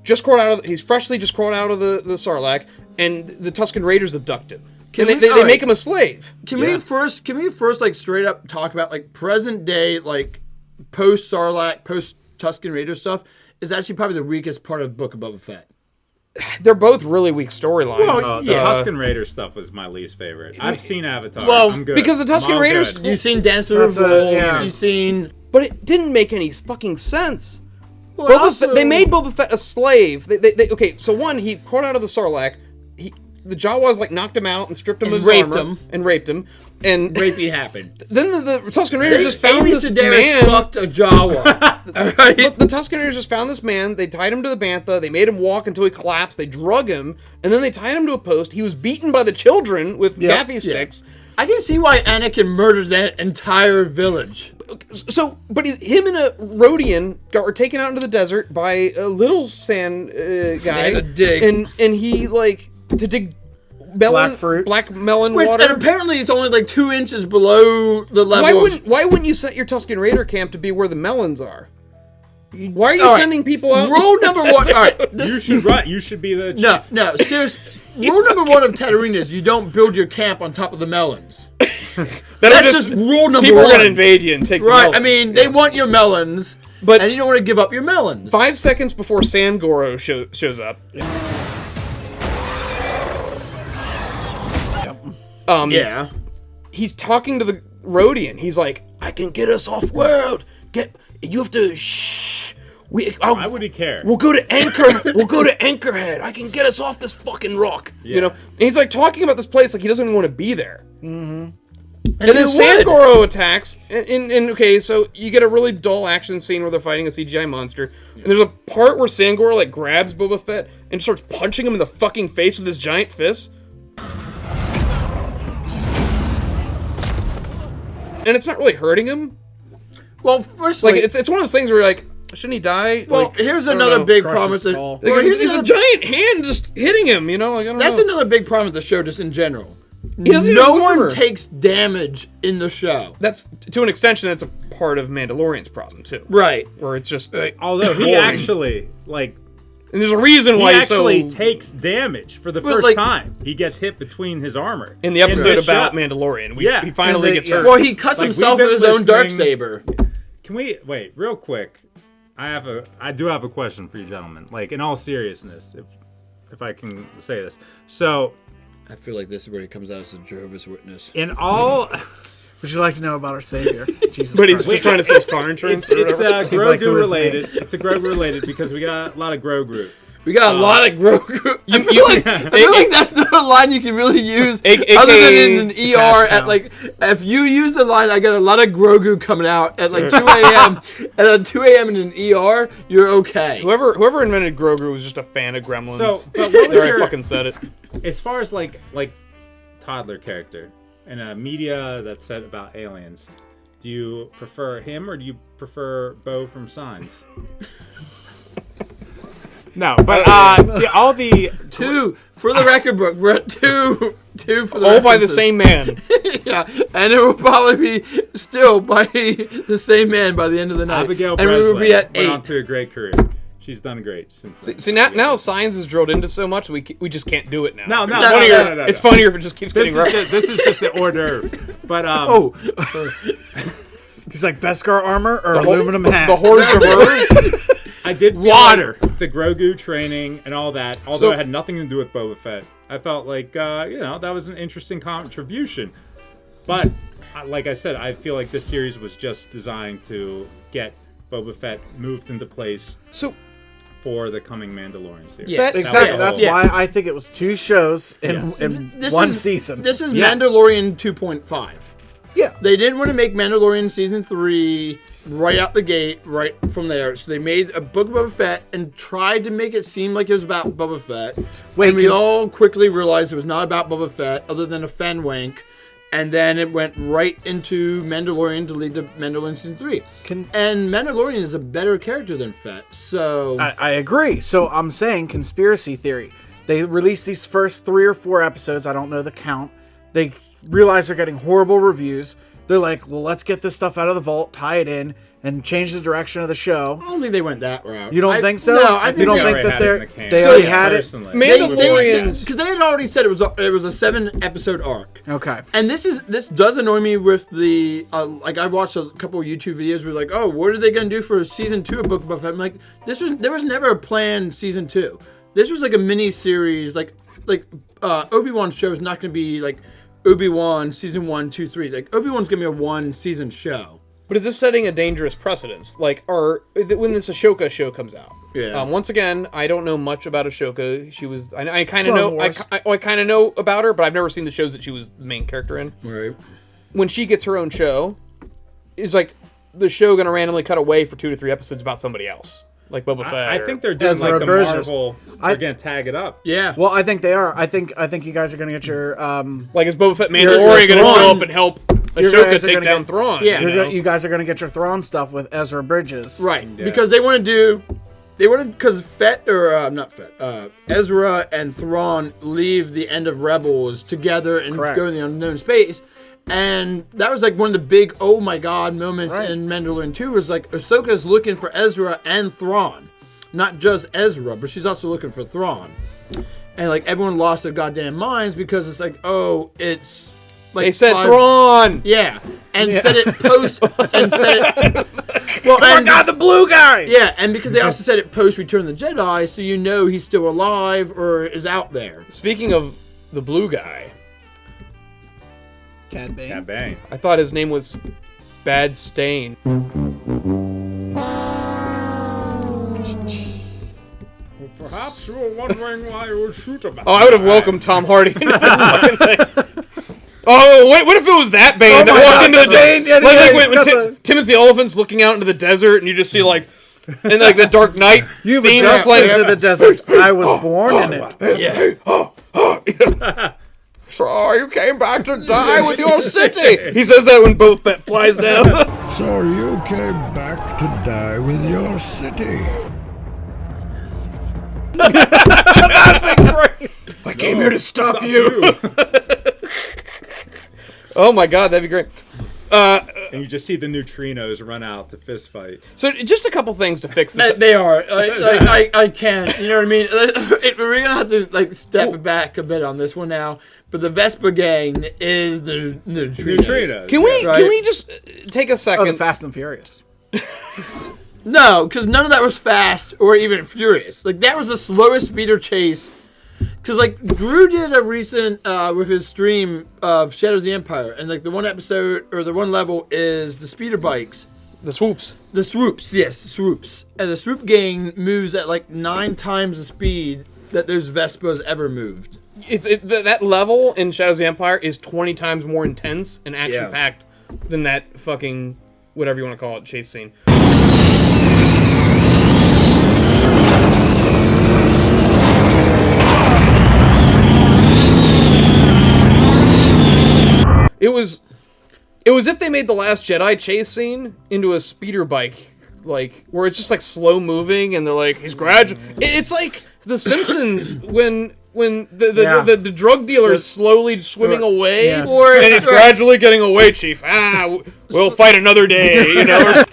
just crawled out of. He's freshly just crawled out of the Sarlacc, and the Tusken Raiders abduct him. And they make him a slave. Can we first straight up talk about present day post Sarlacc, post Tusken Raider stuff? Is actually probably the weakest part of Book of Boba Fett. They're both really weak storylines. Well, the Tusken Raider stuff was my least favorite. I've seen Avatar. Well, I'm good. Because the Tusken Raiders, you've seen Dance to the Revolt. You've seen, but it didn't make any fucking sense. Well, they made Boba Fett a slave. Okay, so one, he crawled out of the Sarlacc. the Jawas like knocked him out and stripped him And of his raped armor him. and raped him. And Rapey happened. then the Tusken Raiders just found Amy this Sedaris man. fucked a Jawa. All right? Look, the Tusken Raiders just found this man. They tied him to the bantha. They made him walk until he collapsed. They drug him, and then they tied him to a post. He was beaten by the children with gaffy sticks. I can see why Anakin murdered that entire village. So, but him and a Rodian were taken out into the desert by a little sand guy, had to dig. and he like to dig melon, black melon Which, water. and apparently it's only like 2 inches below the level. Why wouldn't you set your Tusken Raider camp to be where the melons are? Why are you All right. sending people out? Rule number one. All right, You should run. You should be the chief. no, seriously. Rule number one of Tatooine is you don't build your camp on top of the melons. That's just rule number people one. are gonna invade you and take the Right, melons. I mean, they want your melons, But- and you don't want to give up your melons. 5 seconds before San Goro shows up. Yeah. He's talking to the Rodian. He's like, "I can get us off world. You have to shh. Why would he care? We'll go to Anchor. We'll go to Anchorhead. I can get us off this fucking rock." You know, and he's like talking about this place like he doesn't even want to be there. Mm-hmm. And then San Goro attacks. And okay, so you get a really dull action scene where they're fighting a CGI monster. And there's a part where San Goro like grabs Boba Fett and starts punching him in the fucking face with his giant fist. And it's not really hurting him. Well, first, Like it's one of those things where you're like, shouldn't he die? well, Like, here's I don't another know. big Crush problem with his the. skull. Like, Well, here's there's a another, giant hand just hitting him, you know? Like, I don't that's know. another big problem with the show, just in general. He doesn't even No have his one armor. takes damage in the show. That's to an extension. That's a part of Mandalorian's problem too, Right. where it's just. Although he boring. actually And there's a reason he why he's so. actually takes damage for the But, first like- time. He gets hit between his armor in the episode this about show. Mandalorian, Yeah. he finally And gets they- hurt. Well, he cuts Like, himself we've with his been own dark listening- saber. Can we wait real quick? I do have a question for you, gentlemen. Like in all seriousness, if I can say this. So I feel like this is where he comes out as a Jehovah's Witness. in all, Would you like to know about our savior? Jesus But he's Christ. just trying to sell his car insurance. it's or whatever. Grogu like, who is me? related. It's a Grogu related because we got a lot of Grogu. We got a lot of Grogu. I feel like that's not a line you can really use AKA other than in an ER cash at cow. like, if you use the line, I got a lot of Grogu coming out at like 2 a.m. and at 2 a.m. in an ER, you're okay. Whoever invented Grogu was just a fan of Gremlins. So, but what was There, I your, fucking said it. as far as like toddler character in a media that's set about aliens, do you prefer him or do you prefer Bo from Signs? No, but all the Two, for the record book, we're at two for the All by the references. same man. Yeah, and it will probably be still by the same man by the end of the night. Abigail and we will Breslin be at went on 8. to a great career. She's done great since then. See now science is drilled into so much we just can't do it now. No, It's no, funnier. no. It's funnier if it just keeps getting referenced. This is just the hors d'oeuvre. But He's like Beskar armor or aluminum hat. The horse reverse. I did feel Water. like the Grogu training and all that, although it had nothing to do with Boba Fett. I felt like that was an interesting contribution. But like I said, I feel like this series was just designed to get Boba Fett moved into place for the coming Mandalorian series. Yeah, Exactly. That's Yeah. why I think it was 2 shows in This one is- season. This is Yeah. Mandalorian 2.5. Yeah. They didn't want to make Mandalorian season 3 right out the gate, right from there. So they made a Book of Boba Fett and tried to make it seem like it was about Boba Fett. Wait, and we can- all quickly realized it was not about Boba Fett, other than a Fenwank. And then it went right into Mandalorian to lead to Mandalorian season 3. And Mandalorian is a better character than Fett. So I agree. So I'm saying conspiracy theory. They released these first 3 or 4 episodes. I don't know the count. They realize they're getting horrible reviews. They're like, well, let's get this stuff out of the vault, tie it in, and change the direction of the show. I don't think they went that route. You don't think so? No, I think you don't they think already that had it in the can. they So, already yeah, had it. personally. Mandalorians. Because they had already said it was a 7-episode arc. Okay. And this does annoy me with the like I've watched a couple of YouTube videos where like, oh, what are they gonna do for season 2 of Book of Boba Fett? I'm like, there was never a planned season 2. This was like a mini series, like Obi-Wan's show is not gonna be like Obi-Wan season 1, 2, 3. Like Obi-Wan's gonna be a 1 season show. But is this setting a dangerous precedence? Like, when this Ahsoka show comes out? Yeah. Once again, I don't know much about Ahsoka. She was, I kind of Clone know, Wars. I kind of know about her, but I've never seen the shows that she was the main character in. Right. When she gets her own show, is like the show going to randomly cut away for 2 to 3 episodes about somebody else, like Boba Fett? I think they're doing Ezra like the Bridges. Marvel. They're gonna tag it up. Yeah. Well, I think they are. I think you guys are gonna get your Like, is Boba Fett You're Mandalorian going to Thrawn. show up and help You Ahsoka guys are take gonna down get- Thrawn? Yeah. you know? you guys are gonna get your Thrawn stuff with Ezra Bridges. Right, because they want to do, because Ezra and Thrawn leave the end of Rebels together and Correct. go in the unknown space, and that was like one of the big oh my god moments Right. in Mandalorian 2 was like Ahsoka's looking for Ezra and Thrawn, not just Ezra, but she's also looking for Thrawn, and like everyone lost their goddamn minds because it's like, oh, it's like They said 5 Thrawn! Yeah, and said it post and said it. Well, Oh my God, the blue guy! yeah, and because they also said it post Return of the Jedi, so you know he's still alive or is out there. Speaking of the blue guy, Cad Bane. Yeah, bang. I thought his name was Bad Stain. Perhaps you were wondering why you would shoot him. Oh, I would have welcomed Tom Hardy into this fucking thing. Oh, wait, what if it was that Bane that my walked God, into the the Bane, yeah, like, yeah, like he's when got the- Timothy Olyphant's looking out into the desert and you just see like, and like the Dark Knight You've theme adjusted playing. to the desert. I was born in it. Yeah. So you came back to die with your city. He says that when Boba Fett flies down. So you came back to die with your city. I came here to stop you. Oh my god, that'd be great. And you just see the neutrinos run out to fist fight. So just a couple things to fix this. They are. I can't. You know what I mean? We're gonna have to like step back a bit on this one now. But the Vespa gang is the neutrinos. Can we Right. can we just take a Oh, the second? Fast and Furious. No, because none of that was fast or even furious. Like that was the slowest speeder chase. Because like Drew did a recent with his stream of Shadows of the Empire, and like the one episode or the one level is the speeder bikes. The swoops. The swoops, yes, the swoops. And the swoop gang moves at like 9 times the speed that those Vespas ever moved. That level in Shadows of the Empire is 20 times more intense and action packed than that fucking whatever you want to call it chase scene. It was if they made the Last Jedi chase scene into a speeder bike, like where it's just like slow moving, and they're like he's gradual. It's like The Simpsons when the drug dealer is slowly swimming away, Yeah. and it's gradually getting away, Chief. We'll fight another day, you know.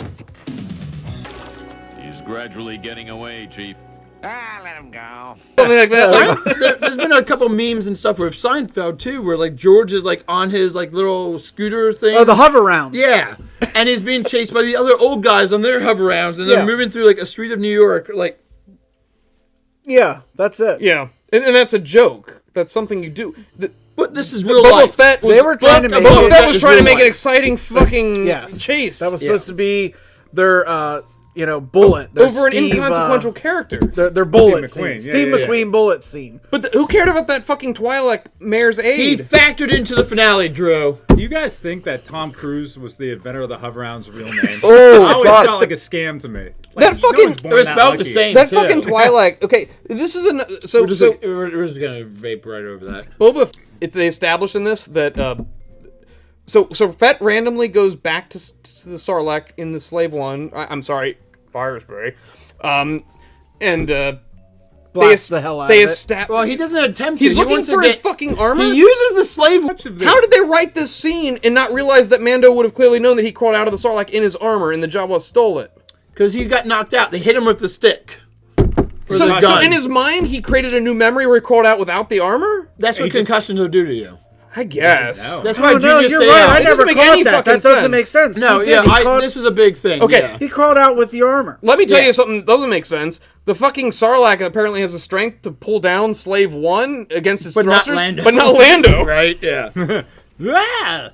He's gradually getting away, Chief. Let him go. Something like that. There's been a couple memes and stuff with Seinfeld too, where like George is like on his like little scooter thing. Oh, the hover round. Yeah, and he's being chased by the other old guys on their hover rounds, and they're Yeah. moving through like a street of New York. Like, Yeah, that's it. Yeah, and that's a joke. That's something you do. but this is real Boba life. Fett was, They were trying to make Boba it- Fett was trying to real make an life. exciting fucking Yes. chase. That was supposed to be their, bullet. Their over an Steve, inconsequential character. Their bullet Steve McQueen, scene. Steve yeah. McQueen bullet scene. But who cared about that fucking Twi'lek mare's He aid? factored into the finale, Drew. Do you guys think that Tom Cruise was the inventor of the hoverround's real name? Oh, I always God. felt like a scam to me. Like, That fucking- one's born It was that spelled the lucky. same. That too. fucking Twi'lek. Okay, this is We're just gonna vape right over that. Boba. They established in this that so Fett randomly goes back to the Sarlacc in the Slave One. I'm sorry, Firesbury, and Blast the hell out they of it. Well, he doesn't attempt. He's to. He looking wants to for his get- fucking armor. He uses the slave. Much of this- How did they write this scene and not realize that Mando would have clearly known that he crawled out of the Sarlacc in his armor and the Jawa stole it? Because he got knocked out. They hit him with the stick. Or So, the so gun. in his mind, he created a new memory where he crawled out without the armor? That's what He just- concussions will do to you. I guess. No. That's why Oh, no, Junior you're stayed right. out. I It doesn't never make caught any that. That fucking doesn't sense. make sense. No, He did. yeah, He crawled- this was a big thing. Okay. yeah. He crawled out with the armor. Let me tell Yeah. you something that doesn't make sense. The fucking Sarlacc apparently has the strength to pull down Slave 1 against its But not thrusters, Lando. but not Lando. Right? Yeah. Ah!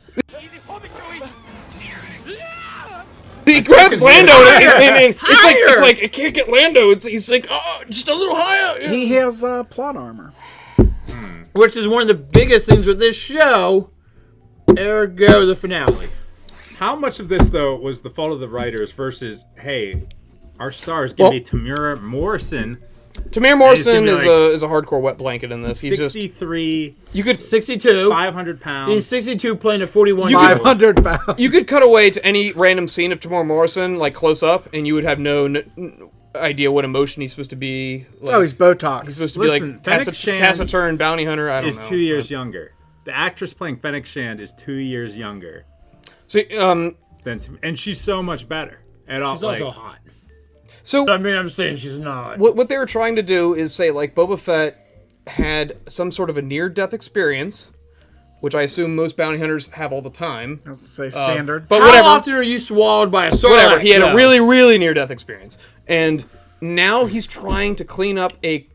he grabs Lando and it's like it can't get Lando. He's like, oh, just a little higher. He has plot armor, which is one of the biggest things with this show. Ergo, the finale. How much of this though was the fault of the writers versus, hey, our star is going to be Tamir Morrison. Tamir Morrison is a hardcore wet blanket in this. He's 63. You could 62. 500 pounds. He's 62 playing a 41. 500 pounds. You could cut away to any random scene of Tamir Morrison, like close up, and you would have no idea what emotion he's supposed to be. Like, he's Botox. He's supposed to be like taciturn bounty hunter. I don't know. Is 2 years younger. The actress playing Fennec Shand is 2 years younger. So, and she's so much better. She's also hot. So I mean, I'm saying she's not. What they were trying to do is say, like, Boba Fett had some sort of a near-death experience, which I assume most bounty hunters have all the time. I was going to say standard. But how often are you swallowed by a Sarlacc? Whatever. He had a really, really near-death experience. And now he's trying to clean up a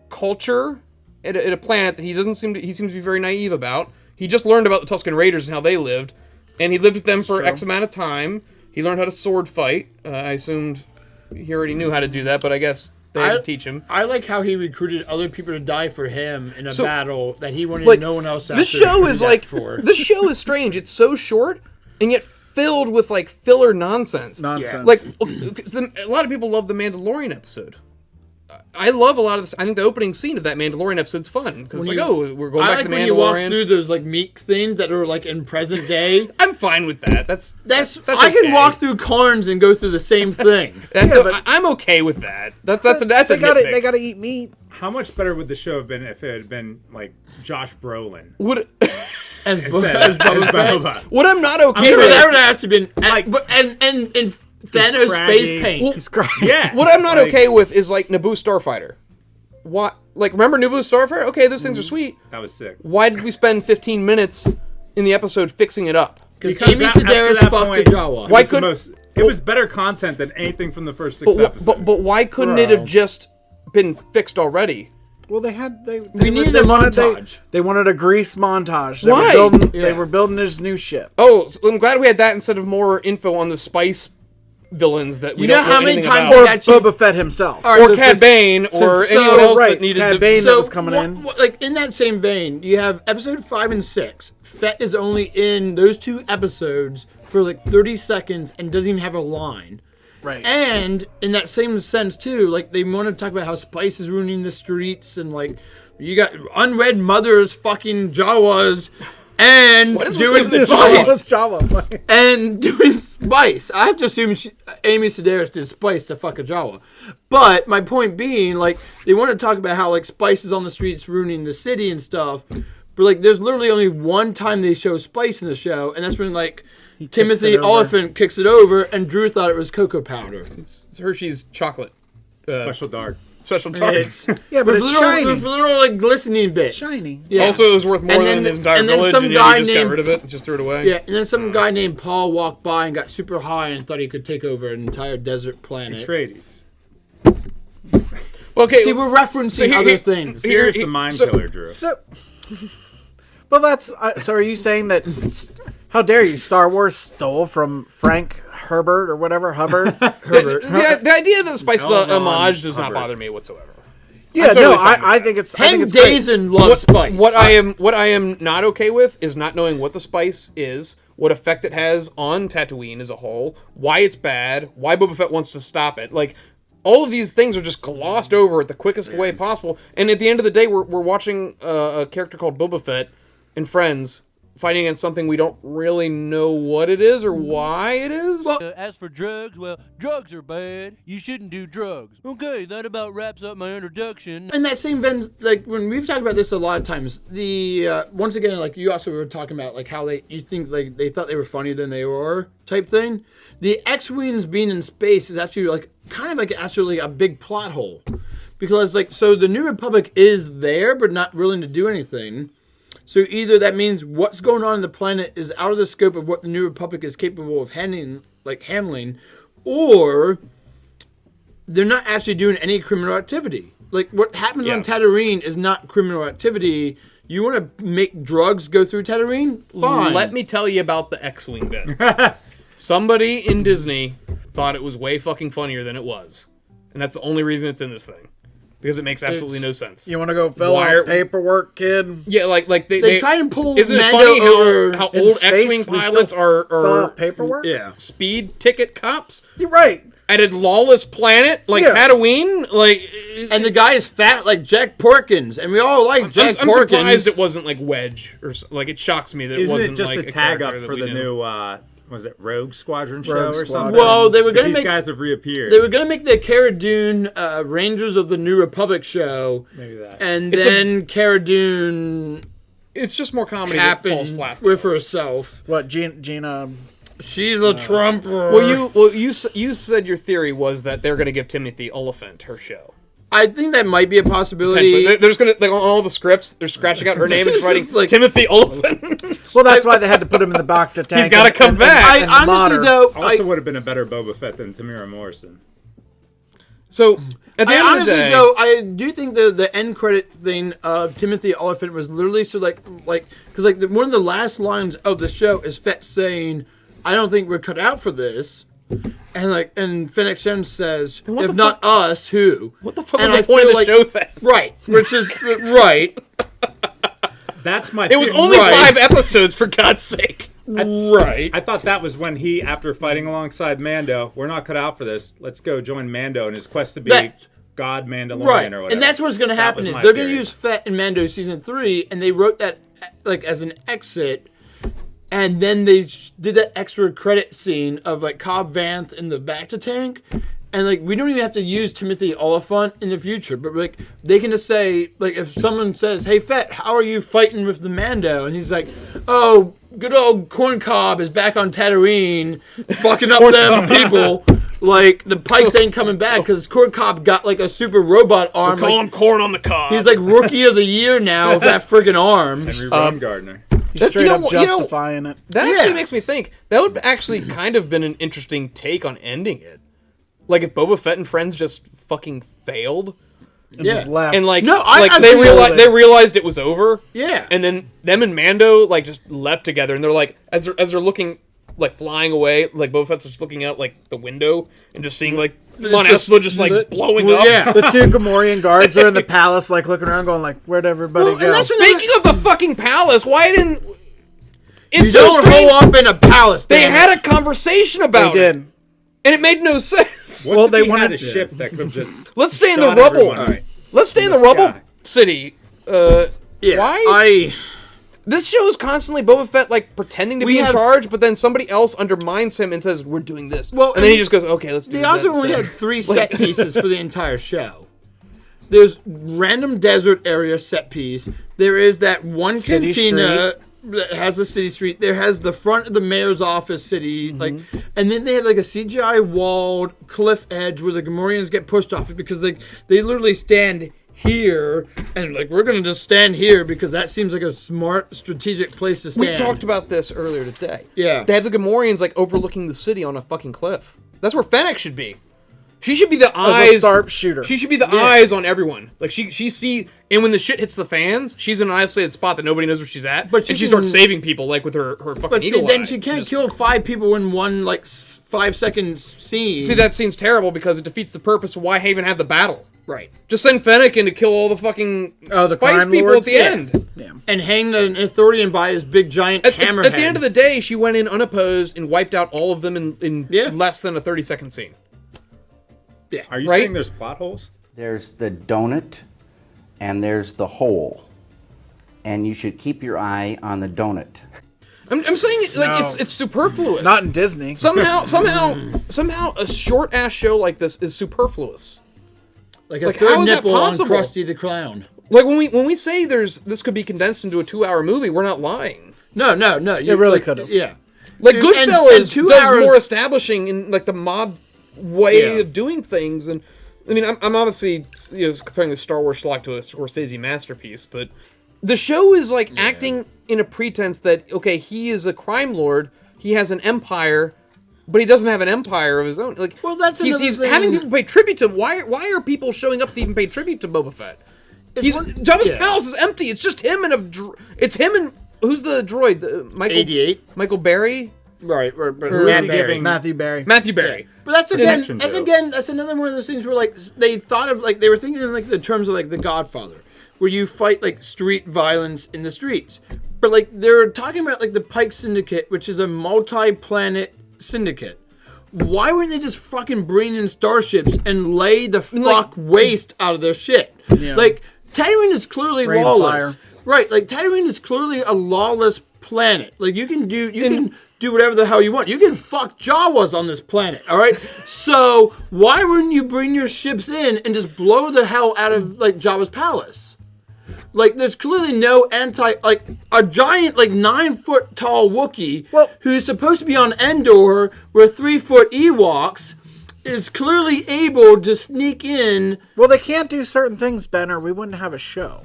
culture at a planet that he seems to be very naive about. He just learned about the Tusken Raiders and how they lived, and he lived with them for X amount of time. He learned how to sword fight. I assumed he already knew how to do that, but I guess they had to teach him. I like how he recruited other people to die for him in a battle that he wanted no one else. This show is this show is strange. It's so short and yet filled with like filler nonsense. Like a lot of people love the Mandalorian episode. I love a lot of this. I think the opening scene of that Mandalorian episode's fun because it's like, we're going back to Mandalorian. When you walk through those like meek things that are like in present day. I'm fine with that. That's I can walk through Karns and go through the same thing. I'm okay with that. That's they got to eat meat. How much better would the show have been if it had been like Josh Brolin? As Boba Fett? What I'm not okay with. With that would have to been and Thanos face paint. What I'm not okay with is like Naboo Starfighter. What? Like, remember Naboo Starfighter? Okay, those things are sweet. That was sick. Why did we spend 15 minutes in the episode fixing it up? Because Amy Sedaris fucked a Jawa. Why couldn't it was better content than anything from the first 6 episodes. But why couldn't it have just been fixed already? Well, we needed a montage. They wanted a grease montage. Why? They were building his new ship. Oh, so I'm glad we had that instead of more info on the spice villains that we don't know how many times or Boba Fett himself, or Cad Bane, or anyone else that needed Cad Bane that was coming in. Like in that same vein, you have episode 5 and 6. Fett is only in those 2 episodes for like 30 seconds and doesn't even have a line. Right. And in that same sense too, like they want to talk about how spice is ruining the streets and like you got unwed mothers fucking Jawas. And doing spice. And doing spice. I have to assume Amy Sedaris did spice to fuck a Jawa. But my point being, like, they want to talk about how, like, spice is on the streets ruining the city and stuff. But, like, there's literally only one time they show spice in the show. And that's when, like, Timothy Oliphant kicks it over. And Drew thought it was cocoa powder. It's Hershey's chocolate. Special dark. Special dark. Yeah, but it's shiny. With little, like, glistening bits. Shiny. Yeah. Also, it was worth more than his entire village, and yet he just got rid of it and just threw it away. Yeah, and then some guy named Paul walked by and got super high and thought he could take over an entire desert planet. Atreides. Okay, see, we're referencing other things. Here's the mind killer, Drew. Well, that's... so are you saying that... How dare you? Star Wars stole from Frank Herbert or whatever, Hubbard? Herbert. The idea that the spice homage does not bother me whatsoever. Yeah, totally I think it's. Pen Dazen loves spice. What I am not okay with is not knowing what the spice is, what effect it has on Tatooine as a whole, why it's bad, why Boba Fett wants to stop it. Like, all of these things are just glossed over at the quickest way possible. And at the end of the day, we're watching a character called Boba Fett and friends fighting against something we don't really know what it is or why it is. Well, as for drugs, well, drugs are bad. You shouldn't do drugs. Okay, that about wraps up my introduction. In that same vein, like when we've talked about this a lot of times, the once again, like you also were talking about, like how you think like they thought they were funnier than they were type thing. The X-wings being in space is actually like kind of like actually a big plot hole, because like so the New Republic is there but not willing to do anything. So either that means what's going on in the planet is out of the scope of what the New Republic is capable of handling, or they're not actually doing any criminal activity. Like what happens on Tatooine is not criminal activity. You want to make drugs go through Tatooine? Fine. Let me tell you about the X-Wing then. Somebody in Disney thought it was way fucking funnier than it was. And that's the only reason it's in this thing. Because it makes absolutely no sense. You want to go fill out paperwork, kid? Yeah, like they try and pull Isn't it Mando funny over how in old space, X-Wing we still pilots are fill out paperwork? Yeah. speed ticket cops You're right. at a lawless planet like Yeah. Tatooine? Like, And the guy is fat like Jack Porkins, and we all like Jack I'm Porkins. surprised it wasn't like Wedge or like it shocks me that it Isn't wasn't it just like a tag up character that for we the knew. new was it Rogue Squadron show Rogue or Squadron. something? Well, they were 'Cause gonna these make- guys have reappeared. They were gonna make the Cara Dune Rangers of the New Republic show, Maybe that. and It's then Cara Dune It's just more comedy that falls happened flat. with herself. What, Gina? She's a Trumper. Well, you said your theory was that they're going to give Timothy Oliphant her show. I think that might be a possibility. Potentially. They're just going to, like, on all the scripts, they're scratching out her name and just writing like- Timothy Oliphant. Well, that's why they had to put him in the Bacta tank. He's gotta come back. I honestly though, also would have been a better Boba Fett than Tamira Morrison. So at the end of the honestly day, though, I do think the end credit thing of Timothy Oliphant was literally so like because like one of the last lines of the show is Fett saying, "I don't think we're cut out for this." And Fennec Shen says, what if the not us, who? what the fuck And was I the point of feel the like- show then? Right, which is right, That's my. It was theory. only Right. 5 episodes, for God's sake. right. I thought that was when he, after fighting alongside Mando, we're not cut out for this. Let's go join Mando in his quest to be That- God Mandalorian Right, or whatever. and that's what's going to That happen was is my they're going to theory. use Fett in Mando season 3, and they wrote that like as an exit, and then they did that extra credit scene of like Cobb Vanth in the Bacta tank, and like we don't even have to use Timothy Oliphant in the future, but like they can just say like if someone says, "Hey Fett, how are you fighting with the Mando?" and he's like, "Oh, good old Corn Cobb is back on Tatooine, fucking up them people." Like, the Pikes ain't coming back because Corn Cobb got, like, a super robot arm. Call him Corn on the Cob. He's, like, Rookie of the Year now with that friggin' arm. Henry Baumgartner. He's straight up justifying it. That actually makes me think. That would actually kind of been an interesting take on ending it. Like, if Boba Fett and friends just fucking failed. And just left. And, like, No, they realized it was over. Yeah. And then them and Mando, like, just left together. And they're, like, as they're looking... like flying away, like Boba Fett's just looking out like the window and just seeing like Mon Espa just like blowing up. Yeah. The 2 Gamorrean guards are in the palace, like looking around, going like, "Where'd everybody go?" Speaking of the fucking palace, why didn't? It's You so don't strange. hole up in a palace. They damn it. had a conversation about They did. it, and it made no sense. What Well, if they he wanted had a ship that could have just. Let's stay in the shot rubble. everyone Let's stay in in the the rubble sky. city. Yeah, Why? This show is constantly Boba Fett like pretending to We be in have- charge, but then somebody else undermines him and says, "We're doing this." Well, and then he just goes, "Okay, let's do They that also only instead." had 3 set pieces for the entire show. There's random desert area set piece. There is that one City cantina that has a city street. There has the front of the mayor's office city, like, and then they had like a CGI walled cliff edge where the Gamorreans get pushed off because they literally stand here and like we're gonna just stand here because that seems like a smart strategic place to stand. We talked about this earlier today. Yeah. They have the Gamorreans like overlooking the city on a fucking cliff. That's where Fennec should be. She should be the As a eyes. sharpshooter. She should be the eyes on everyone. Like she see, and when the shit hits the fans, she's in an isolated spot that nobody knows where she's at. But and she she starts can- saving people like with her fucking But see, eagle then eye. she can't Just- kill 5 people in one like 5 seconds scene. See, that scene's terrible because it defeats the purpose of why Haven had the battle. right. Just send Fennec in to kill all the fucking Oh, the spice crime people lords? at the Yeah. end. And hang an Ithorian by his big giant hammerhead. At the end of the day, she went in unopposed and wiped out all of them in less than a 30-second scene. Are you Right? saying there's plot holes? There's the donut and there's the hole. And you should keep your eye on the donut. I'm saying it like No. it's superfluous. Not in Disney. Somehow a short ass show like this is superfluous. like a like, third how is that nipple on possible? Krusty the Clown. Like when we say this could be condensed into a 2-hour movie, we're not lying. No. It really could have. Yeah. Like Dude, and Goodfellas 2 does hours- more establishing in like the mob way Yeah. of doing things, and I mean I'm obviously comparing the Star Wars schlock to a Scorsese masterpiece, but the show is like acting in a pretense that okay, he is a crime lord, he has an empire, but he doesn't have an empire of his own. Like, Well, that's he's another thing. having people pay tribute to him. Why are people showing up to even pay tribute to Boba Fett? Jabba's yeah. palace is empty. It's just him and it's him and who's the droid? Michael 88. Michael Berry. Right. But Who is he giving? Matthew Berry. Matthew Berry. But that's Connection that's another one of those things where like they thought of like they were thinking in like the terms of like The Godfather, where you fight like street violence in the streets. But like they're talking about like the Pike Syndicate, which is a multi-planet syndicate. Why wouldn't they just fucking bring in starships and lay the fuck waste out of their shit? Yeah. Like Tatooine is clearly Rain of lawless, fire. right? Like Tatooine is clearly a lawless planet. Like you can do whatever the hell you want. You can fuck Jawas on this planet, all right? So why wouldn't you bring your ships in and just blow the hell out of like Jabba's palace? Like there's clearly no like a giant like 9-foot tall Wookiee who's supposed to be on Endor with 3-foot Ewoks is clearly able to sneak in. Well, they can't do certain things, Ben, or we wouldn't have a show.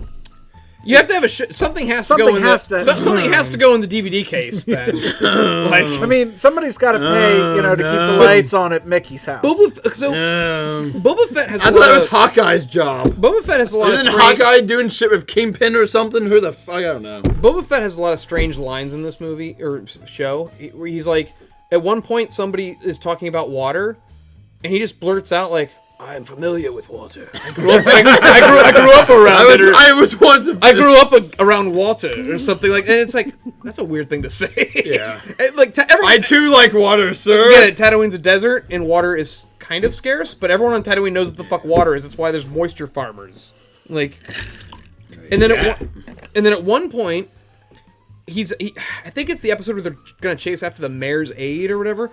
You have to have something has to go in something has to go in the DVD case, Ben. I mean, somebody's got to pay, to keep the lights on at Mickey's house. Boba Fett has. I thought it was Hawkeye's job. Boba Fett has a lot Isn't of. Hawkeye doing shit with Kingpin or something? Who the fuck? I don't know. Boba Fett has a lot of strange lines in this movie or show. Where he's like, at one point, somebody is talking about water, and he just blurts out like, "I'm familiar with water. I grew up. I grew up around it. I grew up around water, or something like." And it's like that's a weird thing to say. Yeah. I too like water, sir. Yeah, Tatooine's a desert, and water is kind of scarce. But everyone on Tatooine knows what the fuck water is. That's why there's moisture farmers. Like, and then at one point, I think it's the episode where they're gonna chase after the mayor's aide or whatever.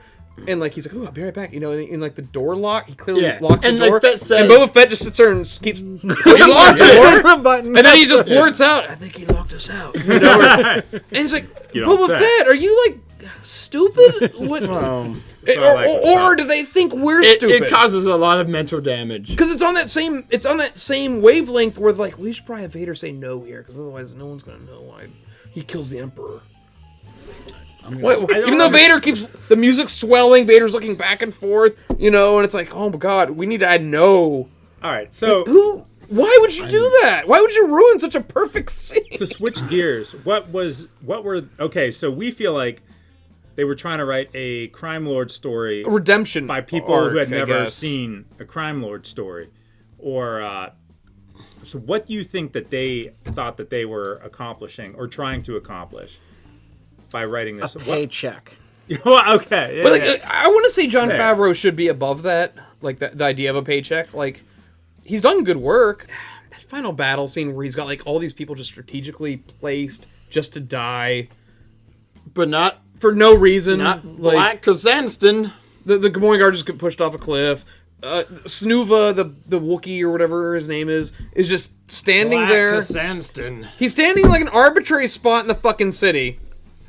And like he's like, "Oh, I'll be right back," and like the door lock, he clearly locks the door. Like Fett says, and Boba Fett just sits there and just keeps he locked the door, and then he just blurts out, "I think he locked us out." And he's like, "Boba Fett, are you like stupid? What?" Or do they think we're stupid? It causes a lot of mental damage because it's on that same wavelength where like we should probably have Vader say no here because otherwise no one's gonna know why he kills the Emperor. Even though Vader keeps the music swelling, Vader's looking back and forth, and it's like, oh my god, we need to add no. All right, so why would you do that? Why would you ruin such a perfect scene? To switch gears, so we feel like they were trying to write a crime lord story, a redemption by people arc, who had never seen a crime lord story, or so what do you think that they thought that they were accomplishing or trying to accomplish by writing this? A paycheck. Okay. Yeah, but I want to say Jon Favreau should be above that, like the idea of a paycheck. Like, he's done good work. That final battle scene where he's got like all these people just strategically placed just to die, but not for no reason. Not like Black Kazanstan. The Gamorrean guard just got pushed off a cliff. Snuva, the Wookiee or whatever his name is just standing there. Kazanstan. He's standing in like an arbitrary spot in the fucking city.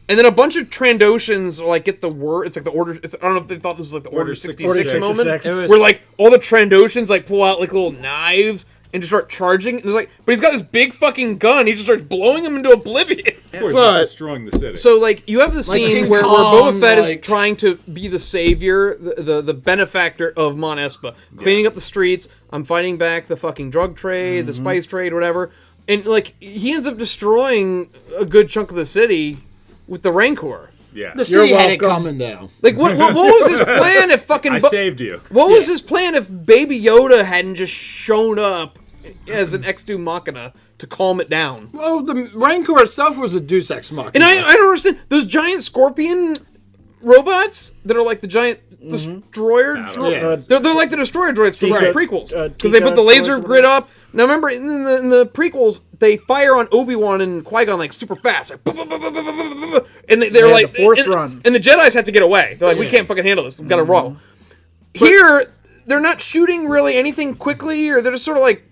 And then a bunch of Trandoshans like get the word. It's like the order. I don't know if they thought this was like the Order 66 moment, where like all the Trandoshans like pull out like little knives and just start charging. And like, but he's got this big fucking gun. He just starts blowing them into oblivion. But destroying the city. So like you have the scene where Boba Fett is trying to be the savior, the benefactor of Mon Espa, cleaning up the streets. I'm fighting back the fucking drug trade, the spice trade, whatever. And like he ends up destroying a good chunk of the city with the Rancor. Yeah. The city had it coming, though. Like, what was his plan if fucking... I saved you. What was his plan if Baby Yoda hadn't just shown up as an ex machina to calm it down? Well, the Rancor itself was a deus ex machina. And I don't understand. Those giant scorpion robots that are like the giant destroyer... They're like the destroyer droids from the prequels. Because they put the laser grid up. Now remember, in the prequels, they fire on Obi-Wan and Qui-Gon like super fast, like, and they're like the Force run, and the Jedi's have to get away. They're like, we can't fucking handle this. We've got to roll. Here, they're not shooting really anything quickly, or they're just sort of like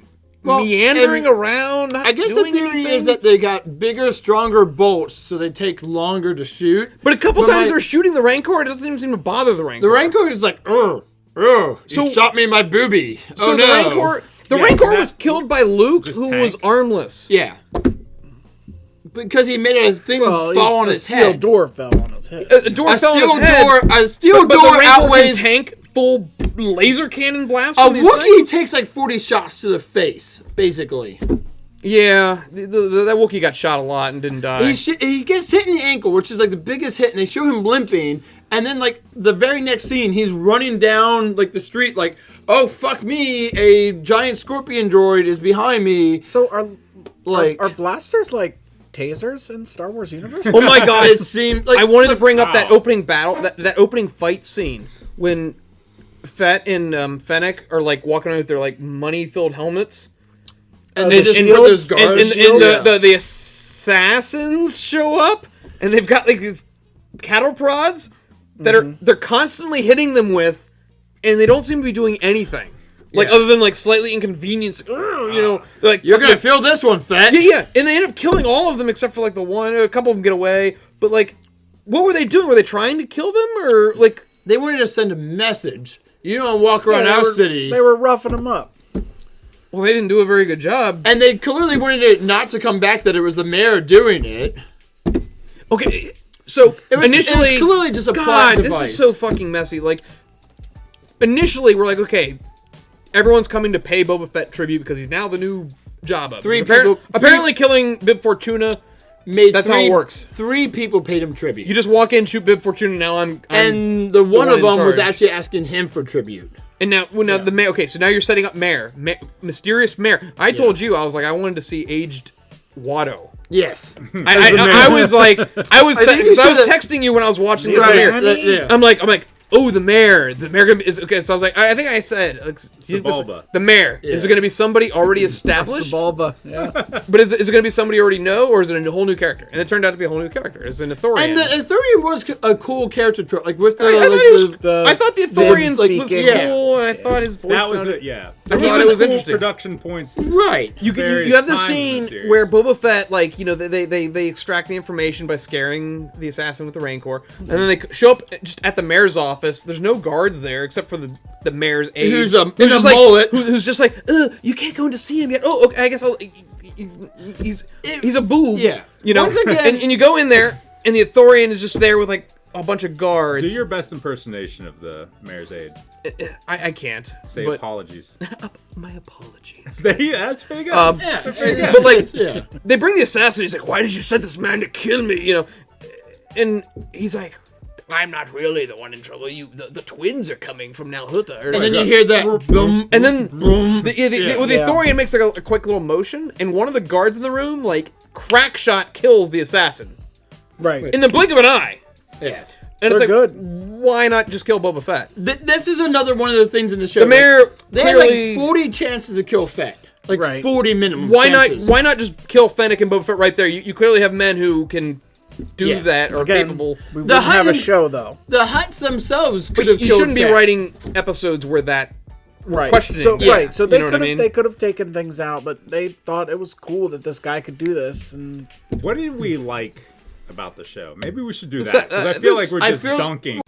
meandering around. Not I guess the doing theory anything. is that they got bigger, stronger bolts, so they take longer to shoot. But a couple times they're shooting the Rancor, it doesn't even seem to bother the Rancor. The Rancor is like, you shot me in my boobie. So the Rancor. The Rancor was killed by Luke, who was armless. Yeah. Because he made a thing fall on his head. A steel door fell on his head. A door fell on his head. A steel door the Rancor outweighs... can tank full laser cannon blast. A Wookiee takes like 40 shots to the face, basically. Yeah, that Wookiee got shot a lot and didn't die. He gets hit in the ankle, which is like the biggest hit, and they show him limping. And then, like, the very next scene, he's running down, like, the street, like, oh, fuck me, a giant scorpion droid is behind me. So are blasters, like, tasers in Star Wars universe? Oh my god, it seemed like... I wanted to bring up that opening battle, that opening fight scene, when Fett and Fennec are, like, walking around with their, like, money-filled helmets. And they just put those guards. And the assassins show up, and they've got, like, these cattle prods that they're constantly hitting them with, and they don't seem to be doing anything. Like, other than, like, slightly inconvenience. Like, you're gonna feel this one, Fett. Yeah. And they end up killing all of them except for, like, the one. A couple of them get away. But, like, what were they doing? Were they trying to kill them? Or, like... They wanted to send a message. You don't walk around our city. They were roughing them up. Well, they didn't do a very good job. And they clearly wanted it not to come back that it was the mayor doing it. Okay, so initially... It was clearly just a plot device. This is so fucking messy. Like, initially, we're like, okay, everyone's coming to pay Boba Fett tribute because he's now the new Jabba. Apparently killing Bib Fortuna... That's how it works. 3 people paid him tribute. You just walk in, shoot Bib Fortuna, now I'm and the one of them was actually asking him for tribute. And now the mayor. Okay, so now you're setting up mysterious mayor. I told you, I was like, I wanted to see aged Watto. Yes, I was like, I was texting you when I was watching the premiere. Yeah. I'm like, oh, the mayor. The mayor is okay. So I was like, I think I said the mayor. Yeah. Is it going to be somebody already established? Sebulba, yeah. But is it going to be somebody you already know, or is it a whole new character? And it turned out to be a whole new character. It's an Ithorian. And the Ithorian was a cool character trope, like with the. I thought the Ithorian was cool, and I thought his voice sounded. I thought it was interesting. Production points, right? You have the scene where Boba Fett, like, you know, they extract the information by scaring the assassin with the Rancor, and then they show up just at the mayor's office. There's no guards there except for the mayor's aide. Who's a mullet. Who's just like, you can't go in to see him yet. Oh, okay, I guess he's a boob. Yeah. You know? Once again, and you go in there, and the Ithorian is just there with, like, a bunch of guards. Do your best impersonation of the mayor's aide. I can't. Say apologies. My apologies. That's pretty good. But, like, they bring the assassin. He's like, why did you send this man to kill me? You know? And he's like, I'm not really the one in trouble. The twins are coming from Nalhutta. And then you hear that boom, and then boom. The Ithorian makes like a quick little motion, and one of the guards in the room, like, crack shot kills the assassin. Right. In the blink of an eye. Yeah. And it's like, good. Why not just kill Boba Fett? This is another one of the things in the show. The mayor they had like 40 chances to kill Fett. Like 40 minimum. Why chances. not just kill Fennec and Boba Fett right there? You clearly have men who can do that or capable. We wouldn't have a show though. The Hutts themselves could have killed You shouldn't be Fett. writing episodes where that questioning. So they could have taken things out, but they thought it was cool that this guy could do this. And what did we like about the show? Maybe we should do that because I feel like we're just dunking.